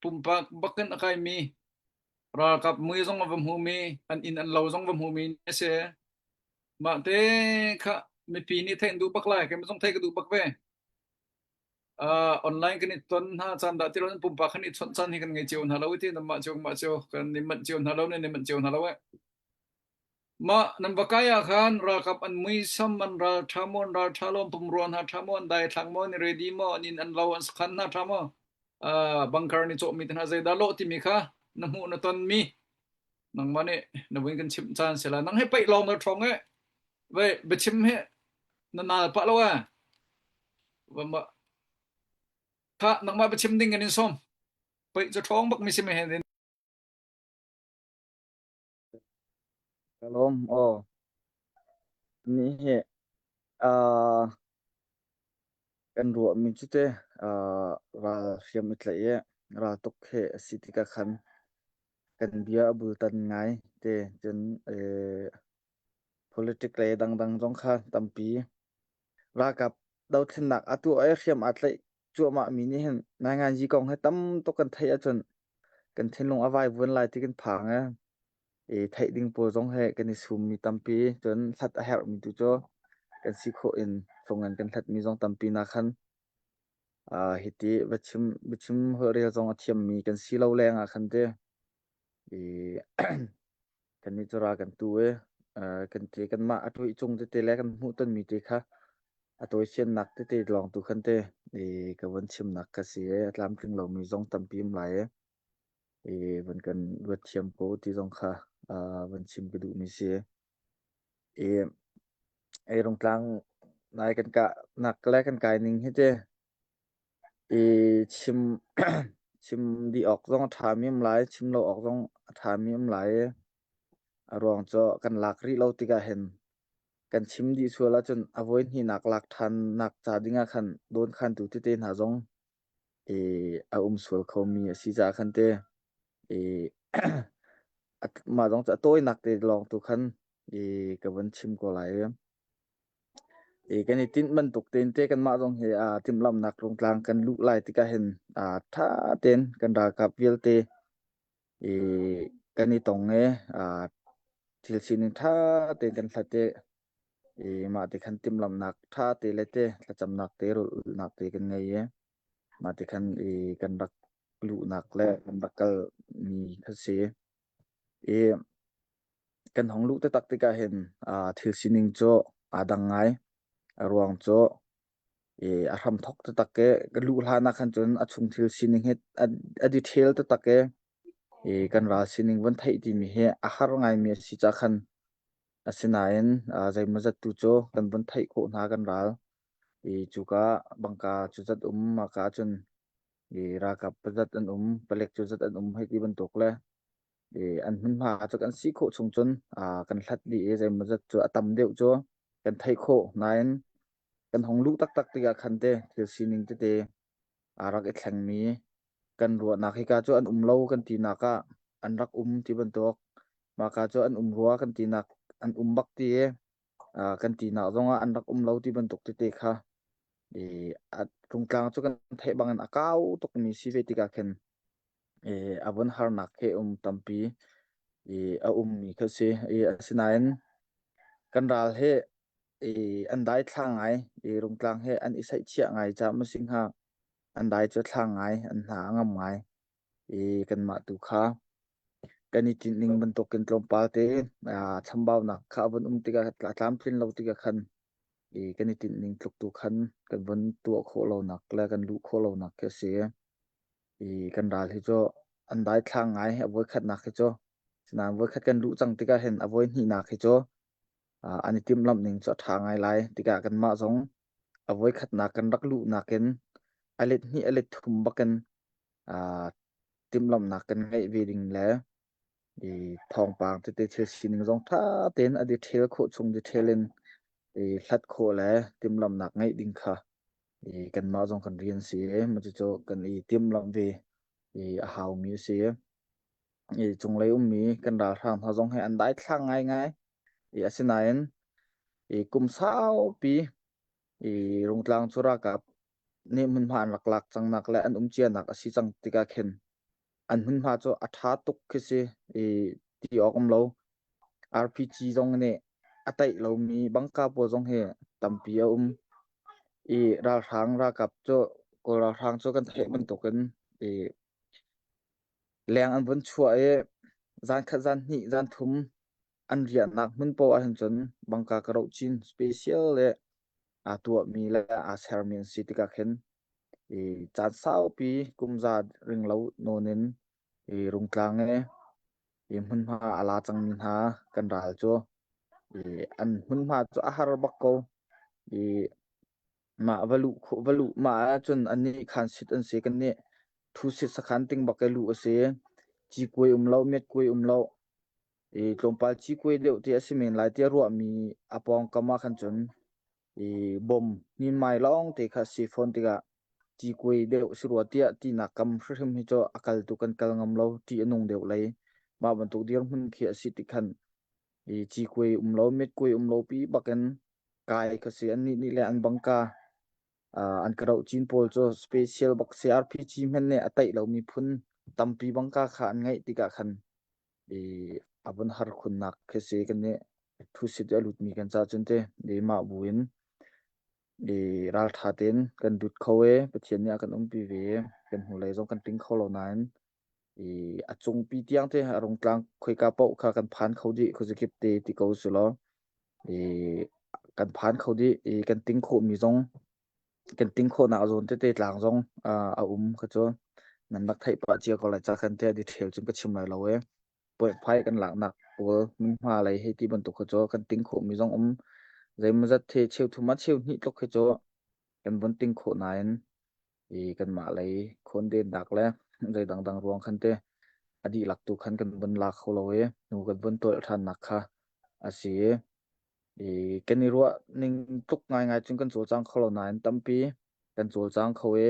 pumpak bakan akai mi ra kap mui zong vam hu mi an in an lo zong vam hu mi se ma te kha mi pi ni thain du bak lai ke ma zong thai ka du bak ve online kan ton ha chan da ti ron pumpak kan it chan hi kan ngai chion halo ti na ma chong kan ni man chion halo ni man chion halo ma nan bakaya khan ra kap an mui sam man ra thamon ra thalom pumron ha thamon dai thangmon ready mo nin an lo an khan na thamo bangkar ni cho mi tan ha zai da lo ti mi kha na mu na ton mi nang mane na win kan chim chan sela nang he pai long na thong e ve be chim he na na pa lo wa ma kha nang ma be chim ding kan som pai cho thong bak mi sim he den Kalom ni he kan ru mi chu te ra siam itla ye ra tok he city ka khan kan bia bul tan ngai te chen politics le dang jong kha tampi ra kap dau thin nak atu ai khiam atlai chu ma mi ni hen na ngan ji kong he tam to kan thai a chon kan thin long awai bun lai ti kan phang thai ding po jong he kan sum mi tampi chon that a her mi tu cho kan si kho in songan kan that mi jong tampi na khan hiti bachim ho re jong athiam mi kan si lo leng a khan te kan ni chora kan tu kan te kan ma atoi chung te le kan hu ton mi te kha atoi chen nak te long tu khan te ka wan chim nak ka si atlam ting lo mi jong tampi m lai wan kan wat thiam po ti jong kha wan chim ka du mi se rong tlang nai kan ka nak le kan kai ning he te chim chim di ok jong tha mi m lai chim lo ok jong tha mi m lai rong cho kan lak ri lo ti ka hen kan chim di suala chon avoid hi nak lak than nak cha dinga khan don khan tu te na jong a sual khomi si ja khan te ma jong cha toy nak te long tu khan ka wan chim ko lai kan tin man tuk ten te kan ma jong he tim lam nak long tlang kan lu lai ti ka hen tha ten kan ra kap vel te kan ni tong thil sin tha te kan thate ma te khan tim lam nak tha te le te la cham nak te ro nak te kan ngai ma te khan kan rak lu nak le kan bakal mi khase kan hong lu te tak te ka hen thil sining cho adang ngai ruang cho aram thok te tak ke lu la na khan chon achung thil sining het adi thel te tak ke kan ra sining wan thai ti mi he a har ngai mi si cha khan asinain zai mazat tu cho kan ban thai kho na kan ral chuka bangka chuzat maka chun ra kap pazat an palek chuzat an hai ti ban tok le an hun ma cho kan si kho chung chun kan thlat li zai mazat chu atam deu cho kan thai kho nain kan hong lu tak tak tiga khante thil sining te arak e thlang mi kan ro na khi ka chu an lo kan ti na ka an rak ti ban tok maka chu an ruwa kan ti nak an bak ti kan ti na zonga an rak lo ti ban tok te kha at tung tlang chu kan thai bang an akau tok mi si ve tika khen abon har nak he tampi a mi kha se asinain kan ral he an dai thlang ai rung tlang he an isai chia ngai cha ma sing ha an dai chu thlang ngai an na ngam ngai kan ma tu kha kan tin ning ban tok ken tlom pa te chambau nak kha bon tika tlam thin lo tika khan kan tin ning tluk tu khan kan bon tu kho lo nak la kan lu kho lo nak ke se kan ral hi cho an dai thlang ngai avoi khat nak hi cho sinan voi khat kan lu chang tika hen avoi ni nak hi cho ani tim lam ning cho tha ngai lai tika kan ma zong avoi khat nak kan rak lu naken alet ni alet thum bakan tim lam nak kan ngai ve ding le thong pang te thil sining zong tha ten adi thel kho chung di thelen hlat kho le tim lam nak ngai ding kha kan ma zong kan rian si ma chu kan tim lam ve a hau mi se chung lai mi kan dal thang ha zong he an dai thlang ngai asinain kum sao pi rung tlang chura kap ne mun han lak chang nak le an chia nak asi chang tika khen an hun ha cho atha tuk ke se ti okom lo rpg zong ne atai lo mi bangka po zong he tampi ra thang ra kap cho ko ra thang cho kan the man token leng an bon chua zan kha zan ni zan thum an rian nak mun po a han chon bangka ka ro chin special le tu mi le sermin city ka khen chan sao pi kumza ring lo nonin rung tlang mun ma ala chang min ha kan ral cho an mun ma cho a har bak ko ma valu ma chun ani khan sit an se kan ne thu sit sakhan ting bakalu ase chi koi lo met koi lo tlompal chi koi deu te asimen lai te ro mi apong kama khan chun bom nin mai long te kha sifon tiga chi koi deu sirwa tia ti na kam hrim hi cho akal tu kan kal ngam lo ti anung deu lai ma ban tu dir hun khi asiti khan chi koi lo met koi lo pi bakan kai ka se an ni le an bangka an karau chin pol cho special box rpg men ne atai lo mi phun tampi bangka kha an ngai tika khan abon har khun nak khe se kan ne thu sit alut mi kan cha chunte ma buin ral thaten kan dut khowe pathian nia kan pi ve kan hulai zong kan ting kholo nan achung pi tiang te arong tlang khoi ka pau kha kan phan khodi khojikip te ti ko sulo kan phan khodi kan ting kho mi zong kan ting kho na zon te tlang zong a kha cho nan lak thai pa chia ko la cha khan te di thel chung ka chim lai lawe poi phai kan lak nak pol min ma lai he ti ban to kha cho kan ting kho mi zong zai ma zat the cheu thu ma cheu ni tok kha cho kan bon ting kho nain kan ma lai khon de dak le zai dang ruang khan te adi lak tu khan kan bon lak kho lawe nu kan bon tol than nak kha asi kan ni ro ning tuk ngai chung kan chol chang kholo nain tampi kan chol chang khowe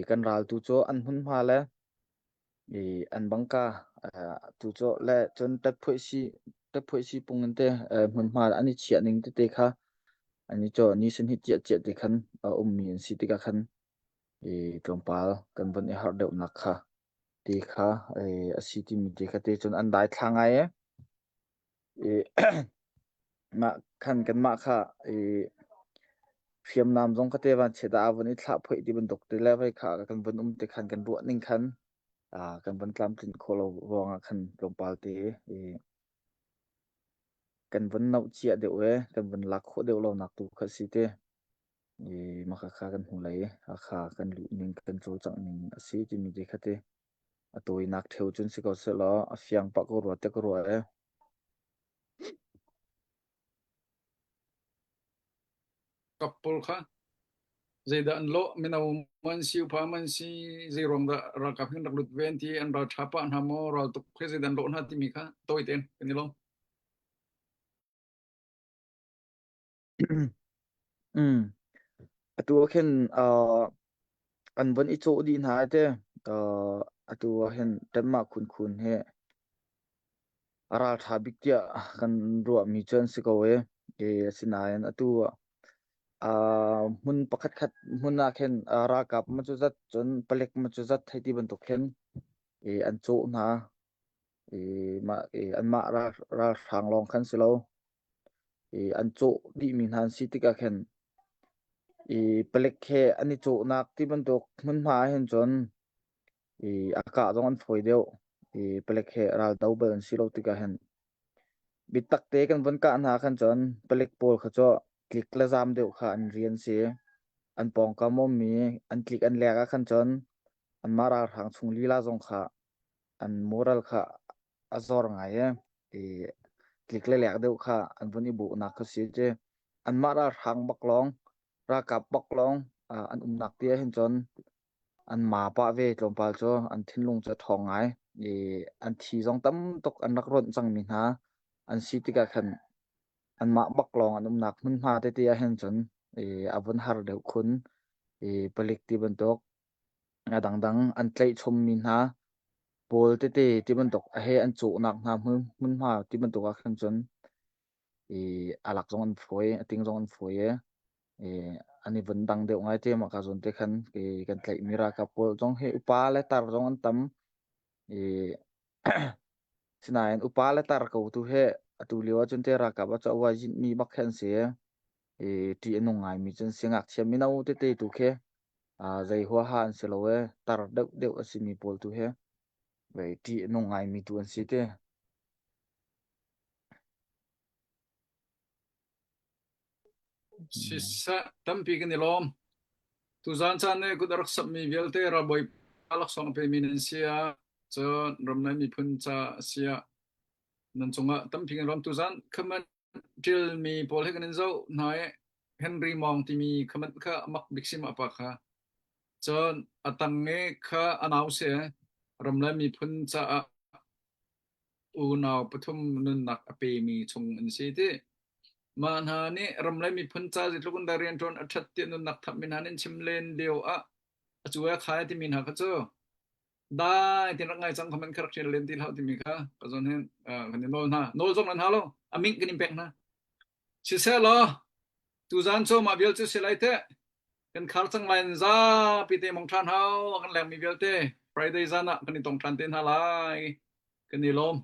kan ral tu cho an hun ma le an bangka tu cho le chon tat phoi si pungen te mun ma ani chia ning te kha ani cho ni sin hi chia te khan mi an si te ka khan tlompal kan bon har deu nak kha te kha asi ti mi te kha te chon an dai thlangai ma khan kan ma kha phiam nam jong khate wan cheda awani thla phoi ti ban dok te le vai kha kan bon te khan kan ro ning khan kan bon tlam tin kholo ronga khan tlompal te kan bon nau chia deu kan bon lak kho deu lo nak tu kha si te ma kha kan hulai kha kan lu ning kan cho chang ning asi ti mi te khate atoi nak theu chun si ko se lo afyang pa ko ro te ko ro couple kha zeda an lo minaw man siu pa man si zirong da ra ka phin rak lut ven ti an ra thapa an hamo ra tuk president lo na ti mi kha toiten kanilom atu khen an van I cho di na te atu hen temma khun he ara thabik tia kan ro mi chen sikowe e sinayan atu mun pakhat khat munna khen ra kap ma chu zat chon palek ma chu zat thaiti ban to khen e an cho na an ma ra thang long khan silo an cho di min han sitika khen palek khe ani cho nak ti ban to mun ma hen chon aka jong an foi deu palek khe ral dau ban silo tika hen bitak te kan van ka na khan chon palek pol kha cho klik la jam deu kha an rian se an pong ka mom mi an klik an leka khan chon an mara thang chung lila jong kha an moral kha azor ngai klik le lek deu kha an vani bu na kha se je an mara thang baklong ra kap baklong an nak tia hen chon an ma pa ve tlompal cho an thinlung cha thong ngai an thi jong tam tok an rak ron chang min ha an sitika khan an ma baklong an nak mun ma te tia hen chon avon har deu khun palik ti ban tok adang an tlai chom min ha pol te ti ban tok a he an chu nak na mun ma ti ban tok a khan chon alak jong an foi ating jong an foi ani van dang deu ngai te ma ka zon te khan kan tlai mira ka pol jong he upa le tar jong an tam sinayan upa le tar ko tu he atu lewa chun te ra ka ba chawa jin mi bak khan se ti anu ngai mi chen singak chem mi nau te tu khe zai hwa han se lowe tar deu asimi pol tu he vai ti anu ngai mi tu an si te sisa tampi kanilom tu zan chan ne ku darak sap mi velte ra boy alak song pe minensia cho ramna mi phun cha sia nan chunga tampi kanilom tu zan khaman til mi pol he kanin zo nai Henry Mong ti mi khamat kha mak biksim apa kha chon atang nge kha announce ramla mi phun cha unaw pathum nun nak ape mi chung an se te manha ni ramla mi phun cha jitlukun darian ton athat ti nun nak thap min hanin chimlen deu achuwa khai ti min ha kha cho dai tin ngai chang khaman kharak chen len ti hau ti mi kha ka zon hen kan no na no jong nan halo aming kin pek na chise lo tu zan cho ma bial chu selai te kan khar chang lain za pi te mong than hau kan leng mi bial te Friday zana kan tong than ten halai kan ni lom